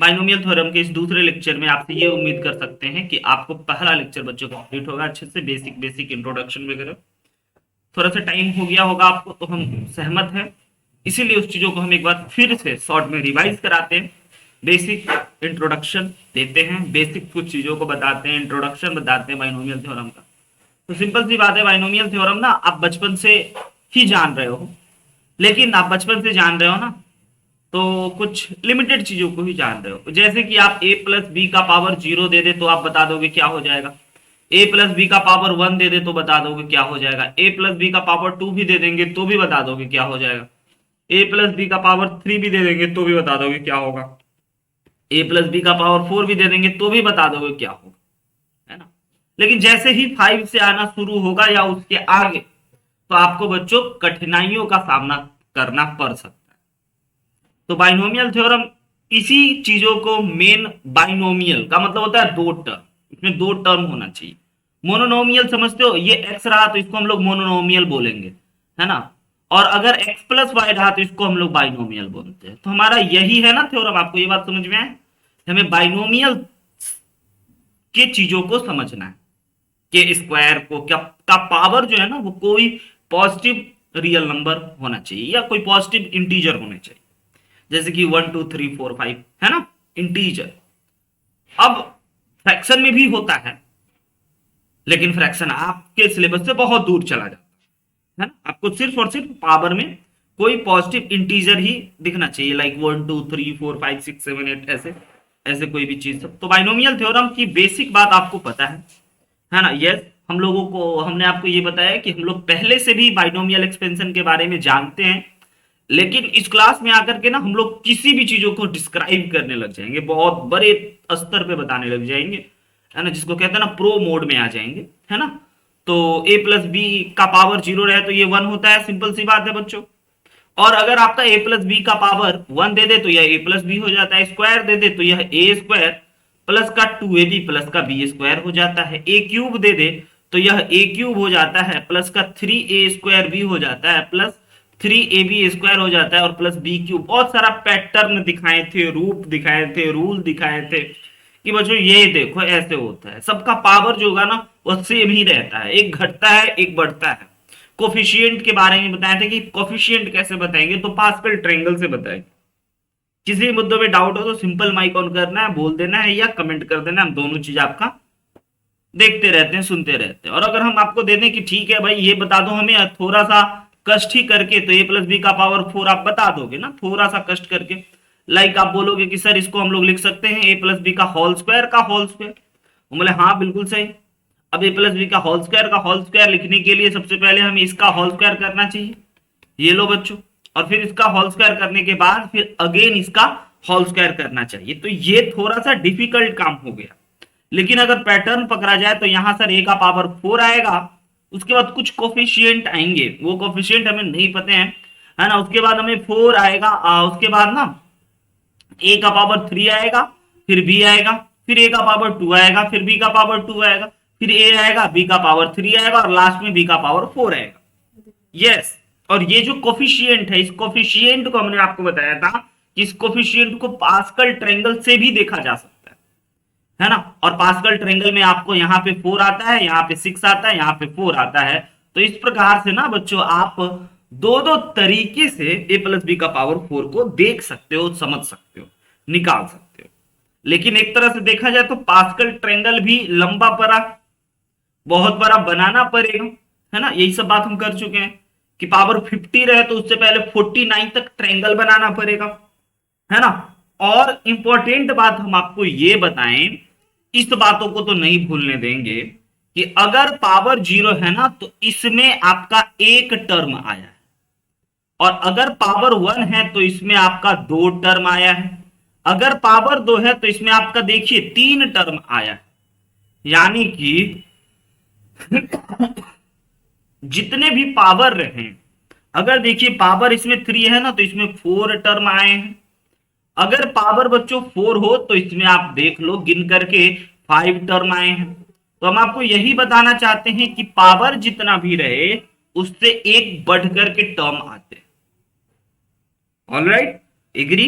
Binomial theorem के इस दूसरे लेक्चर में आपसे ये उम्मीद कर सकते हैं कि आपको पहला लेक्चर बच्चों कंप्लीट होगा अच्छे से, बेसिक बेसिक इंट्रोडक्शन वगैरह। थोड़ा सा टाइम हो गया होगा आपको, तो हम सहमत हैं, इसीलिए उस चीजों को हम एक बार फिर से शॉर्ट में रिवाइज कराते हैं, बेसिक इंट्रोडक्शन देते हैं, बेसिक कुछ चीजों को बताते हैं, इंट्रोडक्शन बताते हैं बाइनोमियल थ्योरम का। तो सिंपल सी बात है, बाइनोमियल थ्योरम ना आप बचपन से ही जान रहे हो, लेकिन आप बचपन से जान रहे हो ना, तो कुछ लिमिटेड चीजों को ही जान रहे हो। जैसे कि आप ए प्लस बी का पावर 0 दे दे तो आप बता दोगे क्या हो जाएगा, ए प्लस बी का पावर 1 दे दे तो बता दोगे क्या हो जाएगा, ए प्लस बी का पावर 2 भी दे देंगे तो भी बता दोगे क्या हो जाएगा, ए प्लस बी का पावर 3 भी दे देंगे तो भी बता दोगे क्या होगा, ए प्लस बी का पावर 4 भी दे देंगे तो भी बता दोगे क्या होगा, है ना। लेकिन जैसे ही 5 से आना शुरू होगा या उसके आगे, तो आपको बच्चों कठिनाइयों का सामना करना पड़ सकता है। तो बाइनोमियल थ्योरम इसी चीजों को, मेन बाइनोमियल का मतलब होता है दो टर्म, इसमें दो टर्म होना चाहिए। मोनोनोमियल समझते हो, ये एक्स रहा तो इसको हम लोग मोनोनोमियल बोलेंगे, है ना। और अगर एक्स प्लस वाई रहा तो इसको हम लोग बाइनोमियल बोलते हैं। तो हमारा यही है ना थ्योरम, आपको ये बात समझ में आए, हमें बाइनोमियल के चीजों को समझना है, के स्क्वायर को क्या का पावर जो है ना, वो कोई पॉजिटिव रियल नंबर होना चाहिए या कोई पॉजिटिव इंटीजर होने चाहिए, जैसे कि 1 2 3 4 5, है ना, इंटीजर। अब फ्रैक्शन में भी होता है, लेकिन फ्रैक्शन आपके सिलेबस से बहुत दूर चला जाता है ना। आपको सिर्फ और सिर्फ पावर में कोई पॉजिटिव इंटीजर ही दिखना चाहिए, लाइक 1 2 3 4 5 6 7 8, ऐसे ऐसे कोई भी चीज। तो बाइनोमियल थ्योरम की बेसिक बात आपको पता है ना। यस, हम लोगों को, हमने आपको ये बताया कि हम लोग पहले से भी बाइनोमियल एक्सपेंशन के बारे में जानते हैं, लेकिन इस क्लास में आकर के ना हम लोग किसी भी चीजों को डिस्क्राइब करने लग जाएंगे, बहुत बड़े स्तर पे बताने लग जाएंगे, है ना, जिसको कहते हैं ना प्रो मोड में आ जाएंगे, है ना। तो ए प्लस बी का पावर 0 रहे तो ये 1 होता है, सिंपल सी बात है बच्चों। और अगर आपका ए प्लस बी का पावर 1 दे दे तो यह ए प्लस बी हो जाता है, स्क्वायर दे दे तो यह ए स्क्वायर प्लस का 2ab प्लस का बी स्क्वायर हो जाता है, ए क्यूब दे दे तो यह ए क्यूब हो जाता है, प्लस का 3a स्क्वायर बी हो जाता है, प्लस 3ab स्क्वायर हो जाता है, और प्लस बी क्यूब। बहुत सारा पैटर्न दिखाए थे, रूप दिखाए थे, रूल दिखाए थे कि बच्चों ये देखो ऐसे होता है। सबका पावर जो होगा ना वो सेम ही रहता है, एक घटता है एक बढ़ता है। कोफिशिएंट के बारे में बताए थे कि कोफिशिएंट कैसे बताएंगे, तो पास्कल ट्रायंगल से बताएंगे। किसी मुद्दों में डाउट हो तो सिंपल माइक ऑन करना है, बोल देना है या कमेंट कर देना, हम दोनों चीज आपका देखते रहते हैं, सुनते रहते हैं। और अगर हम आपको दे दें कि ठीक है भाई ये बता दो हमें थोड़ा सा कष्ट ही करके, तो ए प्लस बी का पावर 4 आप बता दोगे ना, थोड़ा सा कष्ट करके। लाइक आप बोलोगे कि सर इसको हम लोग लिख सकते हैं ए प्लस बी का होल स्क्वायर का होल स्क्वायर, बोले हाँ बिल्कुल सही। अब ए प्लस बी का होल स्क्वायर लिखने के लिए सबसे पहले हमें इसका होल स्क्वायर करना चाहिए, ये लो बच्चों, और फिर इसका होल स्क्वायर करने के बाद फिर अगेन इसका होल स्क्वायर करना चाहिए। तो ये थोड़ा सा डिफिकल्ट काम हो गया, लेकिन अगर पैटर्न पकड़ा जाए तो यहां सर ए का पावर 4 आएगा, उसके बाद कुछ कोफिशिएंट आएंगे, वो कोफिशिएंट हमें नहीं पते हैं, है ना। उसके बाद हमें 4 आएगा, उसके बाद ना ए का पावर 3 आएगा, फिर बी आएगा, फिर ए का पावर 2 आएगा, फिर बी का पावर 2 आएगा, फिर ए आएगा, बी का पावर 3 आएगा, और लास्ट में बी का पावर 4 आएगा। यस, और ये जो कोफिशिएंट है, इस कोफिशिएंट को हमने आपको बताया था कि इस कोफिशिएंट को पास्कल ट्रायंगल से भी देखा जा सकता है ना। और पास्कल ट्रायंगल में आपको यहाँ पे 4 आता है, यहाँ पे 6 आता है, यहाँ पे 4 आता है। तो इस प्रकार से ना बच्चों आप दो दो तरीके से ए प्लस बी का पावर 4 को देख सकते हो, समझ सकते हो, निकाल सकते हो। लेकिन एक तरह से देखा जाए तो पास्कल ट्रायंगल भी लंबा पड़ा, बहुत बड़ा बनाना पड़ेगा, है ना। यही सब बात हम कर चुके हैं कि पावर 50 रहे तो उससे पहले 49 तक ट्रायंगल बनाना पड़ेगा, है ना। और इंपॉर्टेंट बात हम आपको ये बताएं, इस बातों को तो नहीं भूलने देंगे कि अगर पावर 0 है ना तो इसमें आपका एक टर्म आया है, और अगर पावर 1 है तो इसमें आपका 2 टर्म आया है, अगर पावर 2 है तो इसमें आपका देखिए 3 टर्म आया है। यानी कि जितने भी पावर रहे, अगर देखिए पावर इसमें 3 है ना तो इसमें 4 टर्म आए हैं, अगर पावर बच्चों 4 हो तो इसमें आप देख लो गिन करके 5 टर्म आए हैं। तो हम आपको यही बताना चाहते हैं कि पावर जितना भी रहे उससे एक बढ़ करके टर्म आते हैं। Alright, agree.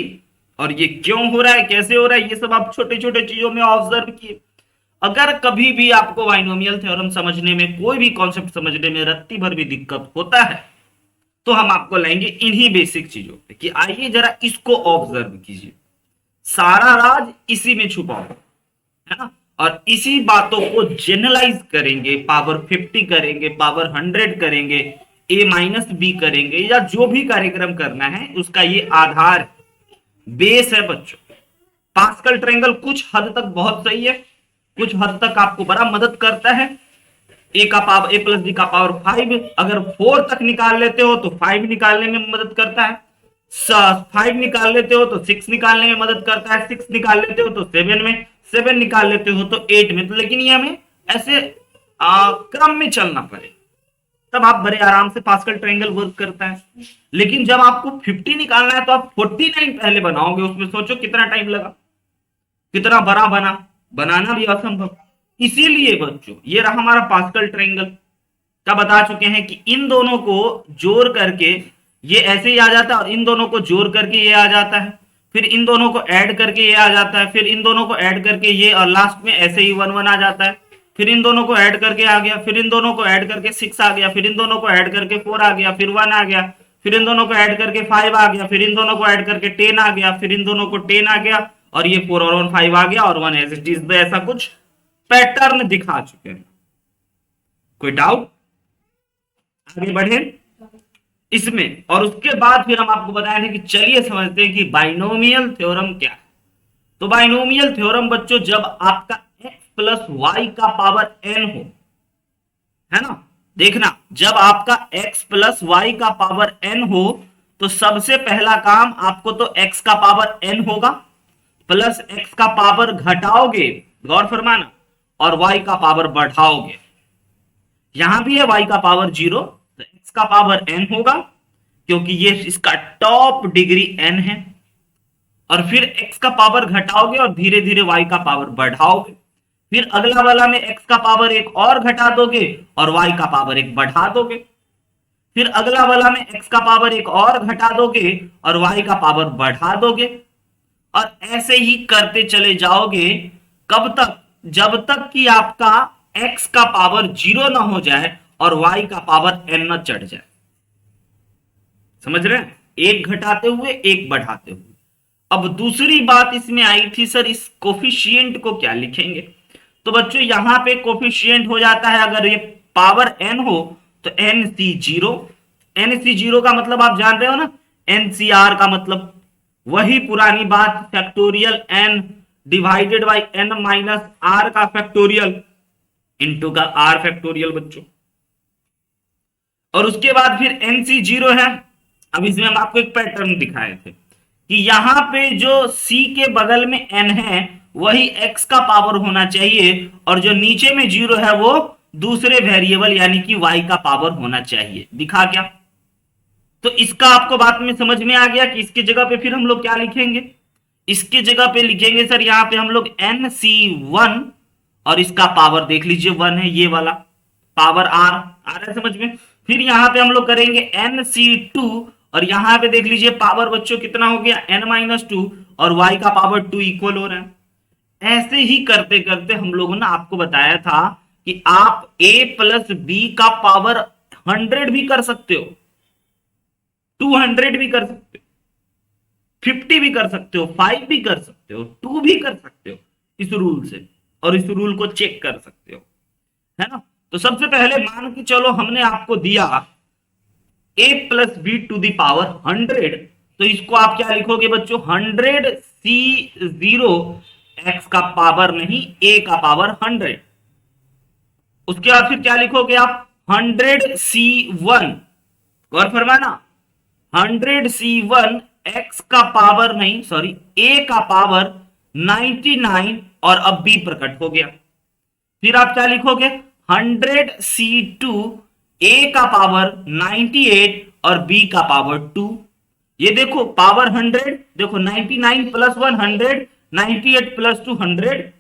और ये क्यों हो रहा है, कैसे हो रहा है, ये सब आप छोटे छोटे चीजों में ऑब्जर्व किए। अगर कभी भी आपको बाइनोमियल थ्योरम समझने में, कोई भी कॉन्सेप्ट समझने में रत्ती भर भी दिक्कत होता है, तो हम आपको लाएंगे इन्हीं बेसिक चीजों पे कि आइए जरा इसको ऑब्जर्व कीजिए। सारा राज इसी में छुपा हुआ है ना। और इसी बातों को जनरलाइज करेंगे, पावर 50 करेंगे, पावर 100 करेंगे, a-b करेंगे, या जो भी कार्यक्रम करना है उसका ये आधार बेस है बच्चों। पास्कल ट्रायंगल कुछ हद तक बहुत सही है, कुछ हद तक आपको बड़ा मदद करता है। ए का पावर, a प्लस बी का पावर 5, अगर 4 तक निकाल लेते हो तो 5 निकालने में मदद करता है, 5 निकाल लेते हो तो 6 निकालने में मदद करता है, 6 निकाल लेते हो तो 7 में, 7 निकाल लेते हो तो 8 में। तो लेकिन ये हमें ऐसे क्रम में चलना पड़े, तब आप बड़े आराम से पास्कल ट्रायंगल वर्क करता है। लेकिन जब आपको 50 निकालना है तो आप 49 पहले बनाओगे, उसमें सोचो कितना टाइम लगा, कितना बड़ा बनाना भी असंभव। इसीलिए बच्चों ये रहा हमारा पास्कल ट्रायंगल का, बता चुके हैं कि इन दोनों को जोड़ करके ये ऐसे ही आ जाता है, और इन दोनों को जोड़ करके ये आ जाता है, फिर इन दोनों को ऐड करके ये आ जाता है, फिर इन दोनों को ऐड करके ये, और लास्ट में ऐसे ही 1 1 आ जाता है, फिर इन दोनों को ऐड करके आ गया, फिर इन दोनों को ऐड करके 6 आ गया, फिर इन दोनों को ऐड करके 4 आ गया, फिर 1 आ गया, फिर इन दोनों को ऐड करके 5 आ गया, फिर इन दोनों को ऐड करके 10 आ गया, फिर इन दोनों को 10 आ गया, और ये 4 और 1 5 आ गया, और 1 एज इट इज। ऐसा कुछ पैटर्न दिखा चुके हैं। कोई डाउट? आगे बढ़े इसमें, और उसके बाद फिर हम आपको बताए थे कि चलिए समझते हैं कि बाइनोमियल थ्योरम क्या है। तो बाइनोमियल थ्योरम बच्चों, जब आपका x प्लस वाई का पावर n हो, है ना, देखना, जब आपका x प्लस वाई का पावर n हो तो सबसे पहला काम आपको तो x का पावर n होगा, प्लस x का पावर घटाओगे, गौर फरमाना, और y का पावर बढ़ाओगे। यहां भी है y का पावर 0, तो x का पावर n होगा, क्योंकि ये इसका टॉप डिग्री n है, और फिर x का पावर घटाओगे और धीरे धीरे y का पावर बढ़ाओगे, फिर अगला वाला में x का पावर 1 और घटा दोगे और y का पावर 1 बढ़ा दोगे, फिर अगला वाला में x का पावर 1 और घटा दोगे और y का पावर बढ़ा दोगे, और ऐसे ही करते चले जाओगे। कब तक? जब तक कि आपका x का पावर 0 ना हो जाए और y का पावर n ना चढ़ जाए। समझ रहे हैं? एक घटाते हुए एक बढ़ाते हुए। अब दूसरी बात इसमें आई थी, सर इस कोफिशिएंट को क्या लिखेंगे? तो बच्चों यहां पे कोफिशिएंट हो जाता है, अगर ये पावर n हो तो NC0। NC0 का मतलब आप जान रहे हो ना, NCR का मतलब वही पुरानी बात, factorial n divided by n minus r का फैक्टोरियल इंटू का r फैक्टोरियल बच्चों। और उसके बाद फिर NC0 है। अब इसमें हम आपको एक पैटर्न दिखाए थे कि यहां पे जो c के बगल में n है वही x का पावर होना चाहिए, और जो नीचे में 0 है वो दूसरे वेरिएबल यानी कि y का पावर होना चाहिए। दिखा क्या? तो इसका आपको बात में समझ में आ गया कि इसकी जगह पे फिर हम लोग क्या लिखेंगे? इसकी जगह पे लिखेंगे सर यहां पे हम लोग NC1, और इसका पावर देख लीजिए 1 है, ये वाला पावर r आ रहा है समझ में। फिर यहां पे हम लोग करेंगे NC2, और यहां पे देख लीजिए पावर बच्चों कितना हो गया, n-2, और y का पावर 2 इक्वल हो रहा है। ऐसे ही करते करते हम लोगों ने आपको बताया था कि आप a प्लस b का पावर 100 भी कर सकते हो, 200 भी कर सकते हो, 50 भी कर सकते हो, 5 भी कर सकते हो, 2 भी कर सकते हो इस रूल से, और इस रूल को चेक कर सकते हो, है ना। तो सबसे पहले मान के चलो हमने आपको दिया a plus B to the power 100, तो इसको आप क्या लिखोगे बच्चों? 100C0 x का पावर नहीं, a का पावर 100। उसके बाद फिर क्या लिखोगे आप? 100C1, गौर फरमाना, 100C1 x का पावर नहीं, सॉरी a का पावर 99, और अब b प्रकट हो गया। फिर आप क्या लिखोगे? 100C2 a का पावर 98 और b का पावर 2। ये देखो पावर 100, देखो 99 प्लस 100, 98 प्लस 200,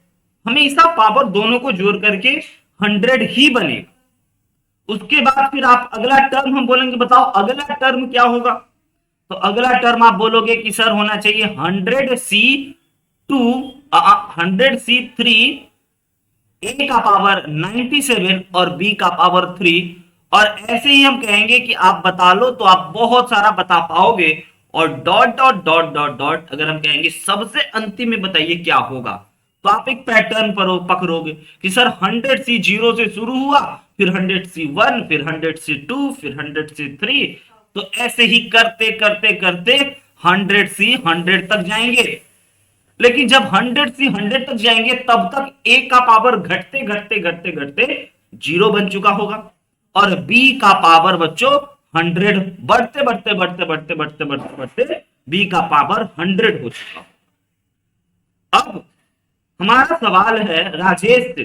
हमेशा पावर दोनों को जोड़ करके 100 ही बनेगा। उसके बाद फिर आप अगला टर्म हम बोलेंगे, बताओ अगला टर्म क्या होगा? तो अगला टर्म आप बोलोगे कि सर होना चाहिए 100C2 100C3 ए का पावर 97 और बी का पावर 3। और ऐसे ही हम कहेंगे कि आप बता लो तो आप बहुत सारा बता पाओगे। और dot dot dot dot dot अगर हम कहेंगे सबसे अंतिम में बताइए क्या होगा, तो आप एक पैटर्न पर पकड़ोगे कि सर 100C0 से शुरू हुआ, फिर 100C1, फिर 100C2, फिर 100C3। तो ऐसे ही करते करते करते 100C100 तक जाएंगे। लेकिन जब 100 तक जाएंगे तब तक ए का पावर घटते घटते घटते घटते 0 बन चुका होगा, और बी का पावर बच्चों 100 बढ़ते बढ़ते बढ़ते बढ़ते बढ़ते बढ़ते बढ़ते बी का पावर 100 हो चुका। अब हमारा सवाल है राजेश से,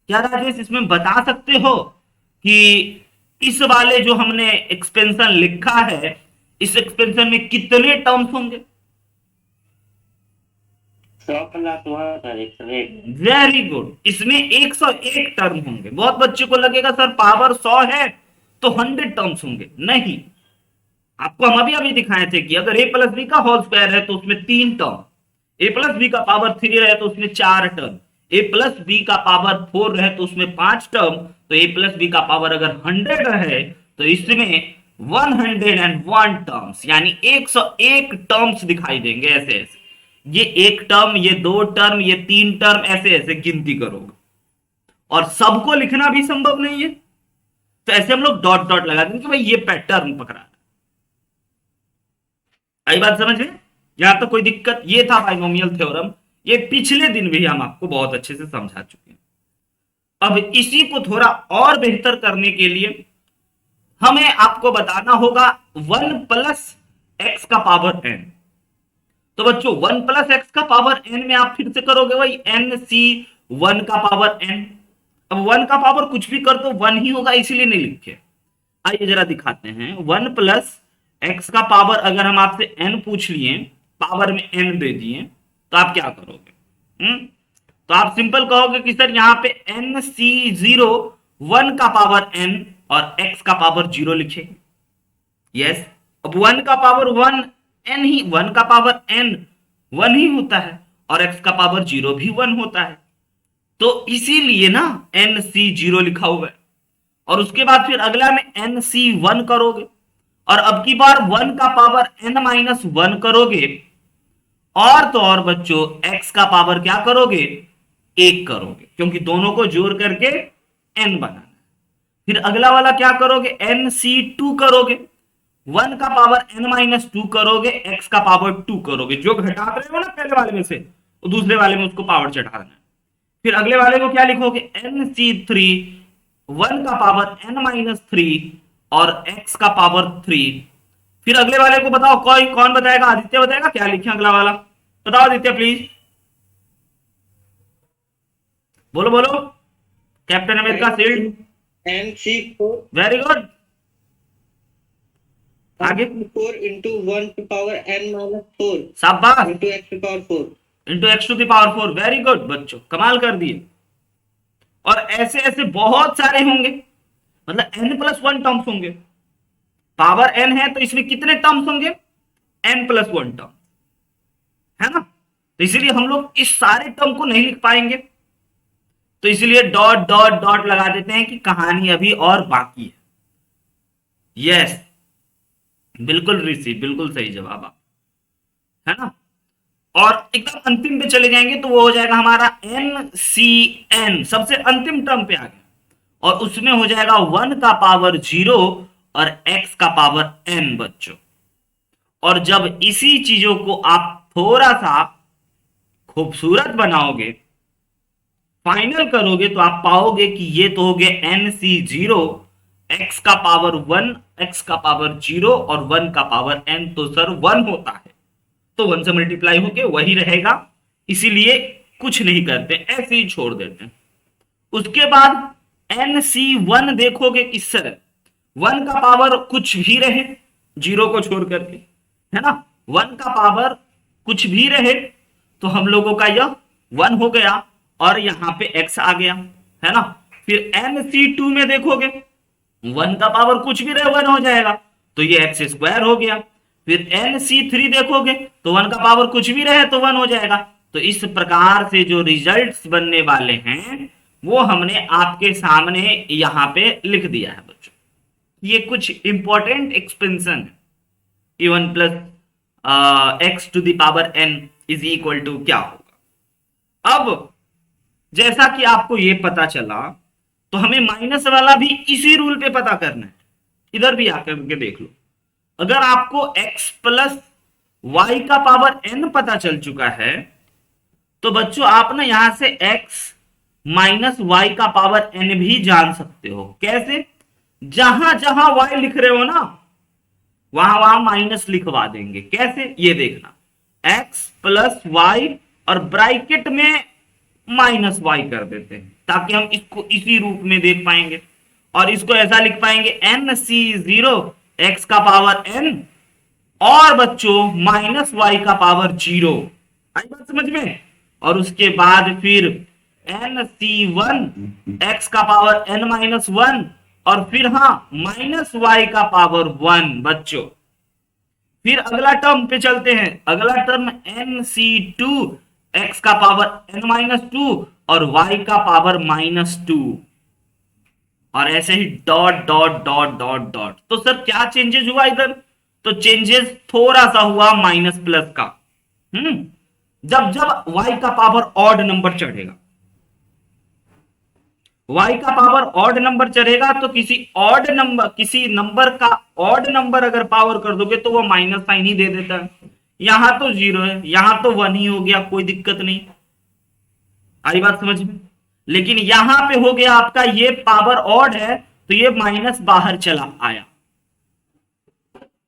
क्या राजेश इसमें बता सकते हो कि इस वाले जो हमने एक्सपेंशन लिखा है, इस एक्सपेंशन में कितने टर्म्स होंगे? वेरी गुड, इसमें 101 टर्म होंगे। बहुत बच्चों को लगेगा सर पावर 100 है तो 100 टर्म्स होंगे। नहीं, आपको हम अभी अभी दिखाए थे कि अगर ए प्लस बी का होल स्क्वायर है तो उसमें 3 टर्म, ए प्लस बी का पावर 3 रहे तो उसमें 4 टर्म, ए प्लस बी का पावर 4 रहे तो उसमें 5 टर्म। तो ए प्लस बी का पावर अगर 100 रहे तो इसमें 101 टर्म्स यानी 101 टर्म्स दिखाई देंगे। ऐसे ऐसे ये एक टर्म, ये 2 टर्म, ये 3 टर्म, ऐसे ऐसे गिनती करोगे। और सबको लिखना भी संभव नहीं है, तो ऐसे हम लोग डॉट डॉट लगा देंगे कि भाई ये पैटर्न पकड़ा। आई बात समझ में? यहां तक कोई दिक्कत? ये था बाइनोमियल थ्योरम। ये पिछले दिन भी हम आपको बहुत अच्छे से समझा चुके हैं। अब इसी को थोड़ा और बेहतर करने के लिए हमें आपको बताना होगा 1 प्लस एक्स का पावर n। तो बच्चों 1 प्लस एक्स का पावर n में आप फिर से करोगे वही NC1 का पावर n। अब 1 का पावर कुछ भी कर तो 1 ही होगा, इसीलिए नहीं लिखे। आइए जरा दिखाते हैं। 1 प्लस एक्स का पावर अगर हम आपसे n पूछ लिए, पावर में n दे दिए, तो आप क्या करोगे? तो आप सिंपल कहोगे कि सर यहाँ पे NC0 1 का पावर n और x का पावर 0 लिखे। यस, अब 1 का पावर 1 n ही, 1 का पावर n 1 ही होता है और x का पावर 0 भी 1 होता है, तो इसीलिए ना NC0 लिखा हुआ है। और उसके बाद फिर अगला में NC1 करोगे, और अब की बार 1 का पावर n-1 करोगे, और तो और बच्चों x का पावर क्या करोगे? 1 करोगे, क्योंकि दोनों को जोड़ करके n बनाना। फिर अगला वाला क्या करोगे? NC2 करोगे, 1 का पावर n-2 करोगे, x का पावर 2 करोगे। जो घटा रहे हो ना पहले वाले में से, तो दूसरे वाले में उसको पावर चढ़ा देना। फिर अगले वाले को क्या लिखोगे? NC3 1 का पावर n-3 और x का पावर 3। फिर अगले वाले को बताओ, कोई कौन बताएगा? आदित्य बताएगा। क्या लिखे अगला वाला? बताओ आदित्य प्लीज, बोलो बोलो। Captain America shield. NC4। Very good, आगे। 4 into 1 to power n-4 शाबाश, into x to power 4 into X to the power 4। Very good बच्चों, कमाल कर दिए। और ऐसे ऐसे बहुत सारे होंगे, मतलब n+1 टर्म्स होंगे। पावर n है तो इसमें कितने टर्म्स होंगे? n+1 टर्म, है ना? तो इसीलिए हम लोग इस सारे टर्म को नहीं लिख पाएंगे, तो इसलिए डॉट डॉट डॉट लगा देते हैं कि कहानी अभी और बाकी है। यस, बिल्कुल ऋषि, बिल्कुल सही जवाब आप, है ना? और एकदम अंतिम पे चले जाएंगे तो वो हो जाएगा हमारा NCN, सबसे अंतिम टर्म पे आ गया, और उसमें हो जाएगा 1 का पावर 0 और x का पावर n बच्चों। और जब इसी चीजों को आप थोड़ा सा खूबसूरत बनाओगे, फाइनल करोगे, तो आप पाओगे कि ये तो हो गया NC0, x का पावर 1, x का पावर 0 और 1 का पावर n। तो सर 1 होता है, तो 1 से मल्टीप्लाई होके वही रहेगा, इसीलिए कुछ नहीं करते, ऐसे ही छोड़ देते हैं। उसके बाद NC1 देखोगे किस तरह, 1 का पावर कुछ भी रहे 0 को छोड़ करके, है ना? 1 का पावर कुछ भी रहे तो हम लोगों का यह 1 हो गया, और यहां पे x आ गया, है ना? फिर NC2 में देखोगे 1 का पावर कुछ भी रहे 1 हो जाएगा, तो ये x स्क्वायर हो गया। फिर NC3 देखोगे तो 1 का पावर कुछ भी रहे तो 1 हो जाएगा। तो इस प्रकार से जो रिजल्ट्स बनने वाले हैं वो हमने आपके सामने यहाँ पे लिख दिया है बच्चों। ये कुछ इंपॉर्टेंट एक्सपेंशन है। E1 plus x to the power n is equal to क्या होगा। अब जैसा कि आपको ये पता चला तो हमें माइनस वाला भी इसी रूल पे पता करना है। इधर भी आकर के देख लो, अगर आपको x प्लस वाई का पावर n पता चल चुका है तो बच्चों आप ना यहां से x माइनस वाई का पावर n भी जान सकते हो। कैसे? जहां जहां y लिख रहे हो ना वहां वहां माइनस लिखवा देंगे। कैसे? ये देखना, x प्लस वाई और ब्रैकेट में माइनस वाई कर देते हैं ताकि हम इसको इसी रूप में देख पाएंगे। और इसको ऐसा लिख पाएंगे NC0 x का पावर n और बच्चों माइनस वाई का पावर 0। आई बात समझ में? और उसके बाद फिर NC1 x का पावर n माइनस 1 और फिर हाँ माइनस वाई का पावर 1 बच्चों। फिर अगला टर्म पे चलते हैं। अगला टर्म NC2 x का पावर n माइनस 2 और y का पावर माइनस 2 और ऐसे ही dot dot dot dot dot. तो सर क्या चेंजेस हुआ इधर? तो चेंजेस थोड़ा सा हुआ माइनस प्लस का। जब जब y का पावर ऑड नंबर चढ़ेगा, y का पावर ऑड नंबर चढ़ेगा तो किसी नंबर का ऑड नंबर अगर पावर कर दोगे तो वो माइनस साइन ही दे देता है। यहां तो 0 है, यहां तो 1 ही हो गया, कोई दिक्कत नहीं। आई बात समझ में? लेकिन यहां पे हो गया आपका ये पावर ऑड है तो ये माइनस बाहर चला आया।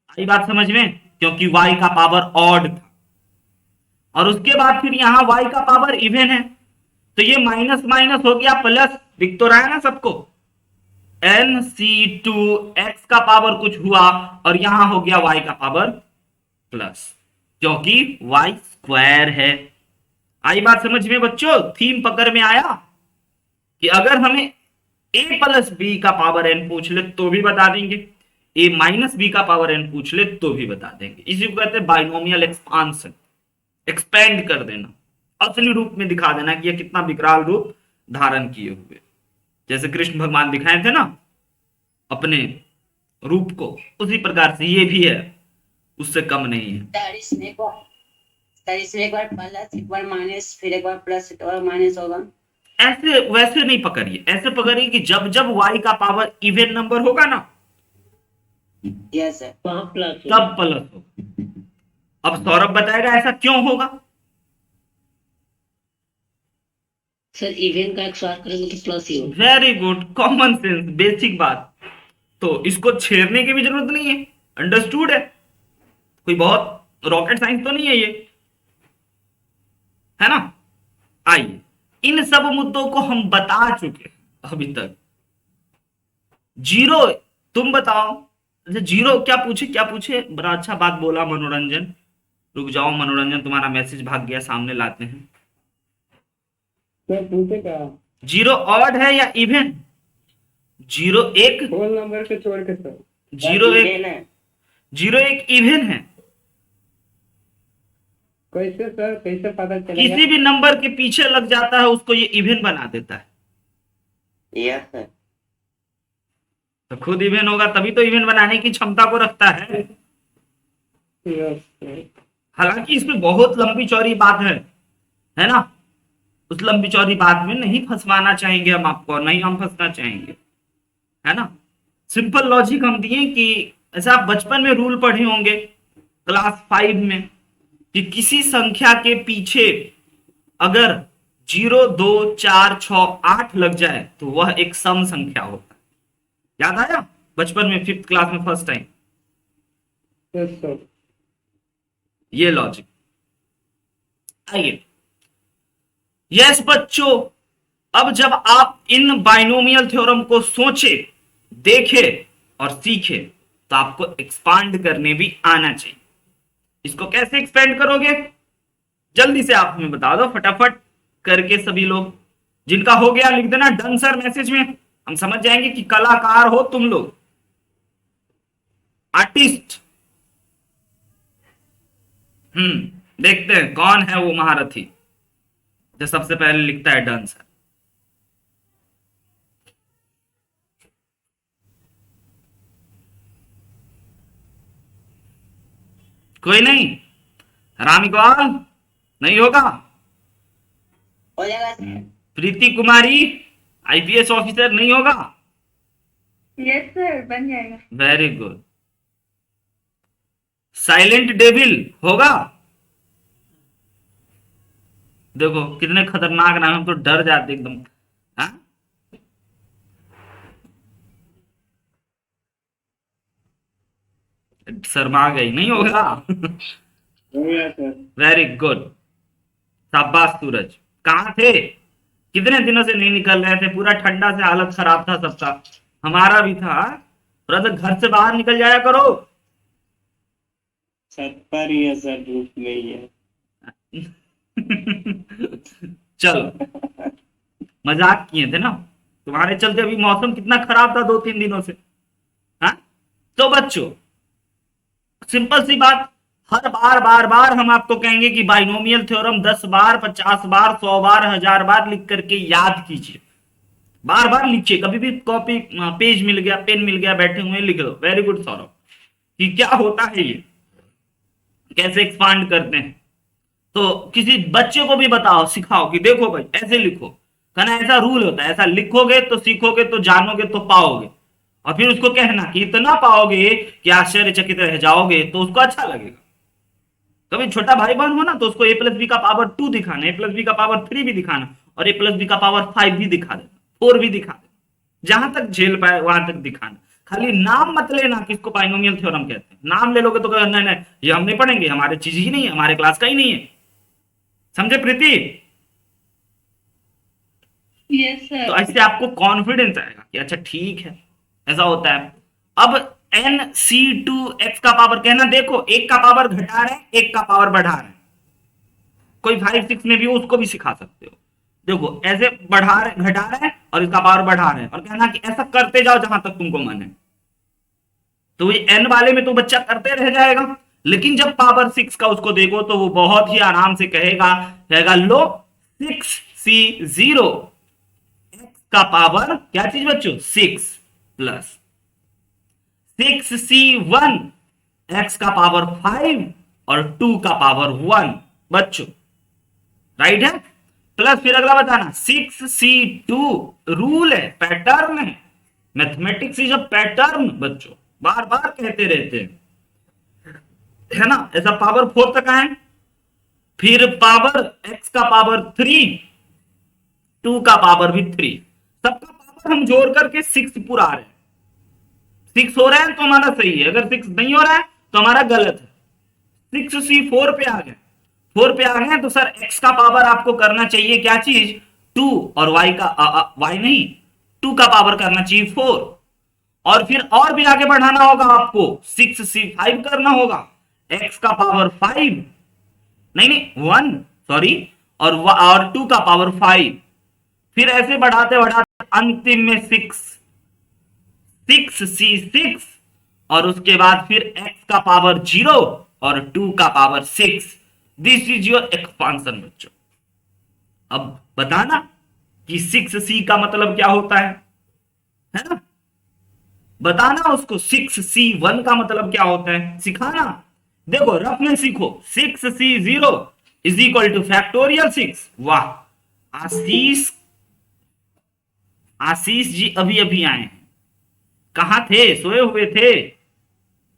आई बात समझ में? क्योंकि y का पावर ऑड था। और उसके बाद फिर यहां y का पावर इवन है तो ये माइनस माइनस हो गया प्लस। दिख तो रहा है ना सबको? NC2 x का पावर कुछ हुआ और यहां हो गया y का पावर प्लस, क्योंकि y स्क्वायर है। आई बात समझ में बच्चों? थीम पकड़ में आया कि अगर हमें a प्लस बी का पावर n पूछ ले तो भी बता देंगे, a माइनस बी का पावर n पूछ ले तो भी बता देंगे। इसी को कहते हैं बाइनोमियल एक्सपांशन। एक्सपेंड कर देना, असली रूप में दिखा देना कि यह कितना विकराल रूप धारण किए हुए। जैसे कृष्ण भगवान दिखाए थे ना अपने रूप को, उसी प्रकार से ये भी है, उससे कम नहीं है। इसमें एक बार प्लस एक बार माइनस फिर एक बार प्लस एक बार माइनस होगा। ऐसे वैसे नहीं पकड़िए, ऐसे पकड़िए कि जब जब y का पावर इवन नंबर होगा ना यस सर, तब प्लस होगा। अब सौरभ बताएगा ऐसा क्यों होगा। सर इवन का XOR करेंगे तो प्लस ही होगा। Very good, common sense, basic बात। तो इसको छेड़ने की भी जरूरत नहीं है, अंडरस्टूड है। कोई बहुत रॉकेट साइंस तो नहीं है ये, है ना। आइए, इन सब मुद्दों को हम बता चुके अभी तक। जीरो, तुम बताओ। अच्छा जीरो क्या पूछे? बड़ा अच्छा बात बोला मनोरंजन। रुक जाओ मनोरंजन, तुम्हारा मैसेज भाग गया, सामने लाते हैं। जीरो ऑड है या इवन? जीरो एक होल नंबर से छोड़ के सर। जीरो एक इवन है। कैसे सर, कैसे पता चलेगा? किसी भी नंबर के पीछे लग जाता है उसको ये इवन बना देता है। यस सर, तो खुद इवन होगा तभी तो इवन बनाने की क्षमता को रखता है। हालांकि इसमें बहुत लंबी चौड़ी बात है ना। उस लंबी चौड़ी बात में नहीं फंसवाना चाहेंगे हम आपको, नहीं हम फंसना चाहेंगे, है ना। सिंपल लॉजिक हम दिए कि ऐसा आप बचपन में रूल पढ़े होंगे क्लास 5 में कि किसी संख्या के पीछे अगर 0, 2, 4, 6, 8 लग जाए तो वह एक सम संख्या होता है। याद आया बचपन में 5th क्लास में फर्स्ट टाइम? Yes sir. ये लॉजिक। आइए, यस बच्चों, अब जब आप इन बाइनोमियल थ्योरम को सोचे, देखे और सीखे तो आपको एक्सपांड करने भी आना चाहिए। इसको कैसे एक्सपेंड करोगे? जल्दी से आप हमें बता दो फटाफट करके। सभी लोग जिनका हो गया लिख देना डन सर मैसेज में, हम समझ जाएंगे कि कलाकार हो तुम लोग, आर्टिस्ट। देखते हैं कौन है वो महारथी जो सबसे पहले लिखता है डन सर। कोई नहीं, राम इकबाल नहीं होगा, हो जाएगा सर। प्रीति कुमारी आईपीएस ऑफिसर नहीं होगा, यस सर, बन जाएगा। वेरी गुड, साइलेंट डेविल होगा। देखो कितने खतरनाक नाम, हम तो डर जाते एकदम। हाँ? शर्मा गई, नहीं होगा। हो गया सर। वेरी गुड, शाबाश सूरज। कहाँ थे, कितने दिनों से नहीं निकल रहे थे, पूरा ठंडा से हालत खराब था सबका, हमारा भी था। थोड़ा सा घर से बाहर निकल जाया करो। छत पर ही है सर, धूप नहीं है। चलो मजाक किए थे ना, तुम्हारे चलते अभी मौसम कितना खराब था 2-3 दिनों से। हाँ, तो बच्चों सिंपल सी बात, हर बार बार बार हम आपको कहेंगे कि बाइनोमियल थ्योरम 10 बार 50 बार 100 बार 1000 बार लिख करके याद कीजिए, बार बार लिखिए। कभी भी कॉपी पेज मिल गया, पेन मिल गया, बैठे हुए लिख दो। वेरी गुड सौरभ, कि क्या होता है ये, कैसे एक्सपांड करते हैं। तो किसी बच्चे को भी बताओ, सिखाओ कि देखो भाई ऐसे लिखो, कहना ऐसा रूल होता है, ऐसा लिखोगे तो सीखोगे तो जानोगे तो पाओगे। और फिर उसको कहना कि इतना पाओगे कि आश्चर्यचकित रह जाओगे, तो उसको अच्छा लगेगा। कभी छोटा भाई बहन हो ना, तो उसको a+b का पावर 2 दिखाना, a+b का पावर 3 भी दिखाना, और a+b का पावर 5 भी दिखा देना, 4 भी दिखा देना, जहां तक झेल पाए वहां तक दिखाना। खाली नाम मत लेना कि इसको बाइनोमियल थ्योरम कहते हैं, नाम ले लोगे तो नहीं नहीं ये हम नहीं पढ़ेंगे, हमारे चीज ही नहीं है, हमारे क्लास का ही नहीं है। समझे प्रीति? यस तो सर। ऐसे आपको कॉन्फिडेंस आएगा कि अच्छा ठीक है ऐसा होता है। अब NC2x का पावर कहना, देखो एक का पावर घटा रहे हैं, एक का पावर बढ़ा रहे हैं, कोई 5-6 में भी हो उसको भी सिखा सकते हो। देखो ऐसे बढ़ा रहे घटा रहे हैं और इसका पावर बढ़ा रहे हैं, और कहना कि ऐसा करते जाओ जहां तक तुमको मन है। तो ये n वाले में तो बच्चा करते रह जाएगा, लेकिन जब पावर 6 का उसको देखो तो वो बहुत ही आराम से कहेगा लो 6C0 x का पावर क्या चीज बच्चों 6 प्लस 6C1 x का पावर 5 और 2 का पावर 1 बच्चों, राइट है। प्लस फिर अगला बताना 6C2 रूल है, पैटर्न है, मैथमेटिक्स इज अ पैटर्न बच्चों, बार बार कहते रहते हैं, है ना। ऐसा पावर 4 तक आए, फिर पावर x का पावर 3, 2 का पावर भी 3, सबका पावर हम जोड़ करके 6 पूरा आ रहे हैं। 6 हो रहा है तो हमारा सही है, अगर 6 नहीं हो रहा है तो हमारा गलत है। 6C4 पे आ गए, 4 पे आ गए तो सर x का पावर आपको करना चाहिए क्या चीज 2, और y का y नहीं 2 का पावर करना चाहिए 4, और फिर और भी आगे बढ़ाना होगा आपको 6C5 करना होगा, x का पावर 5 नहीं 1 सॉरी, और 2 का पावर 5, फिर ऐसे बढ़ाते बढ़ाते अंतिम में 6C6, और उसके बाद फिर x का पावर 0 और 2 का power 6। This is your expansion बच्चों। अब बताना कि 6C का मतलब क्या होता है ना, बताना उसको 6C1 का मतलब क्या होता है, सिखाना। देखो रफ में सीखो, 6C0 is equal two factorial 6। वाह आशीष जी अभी अभी आए हैं, कहां थे, सोए हुए थे,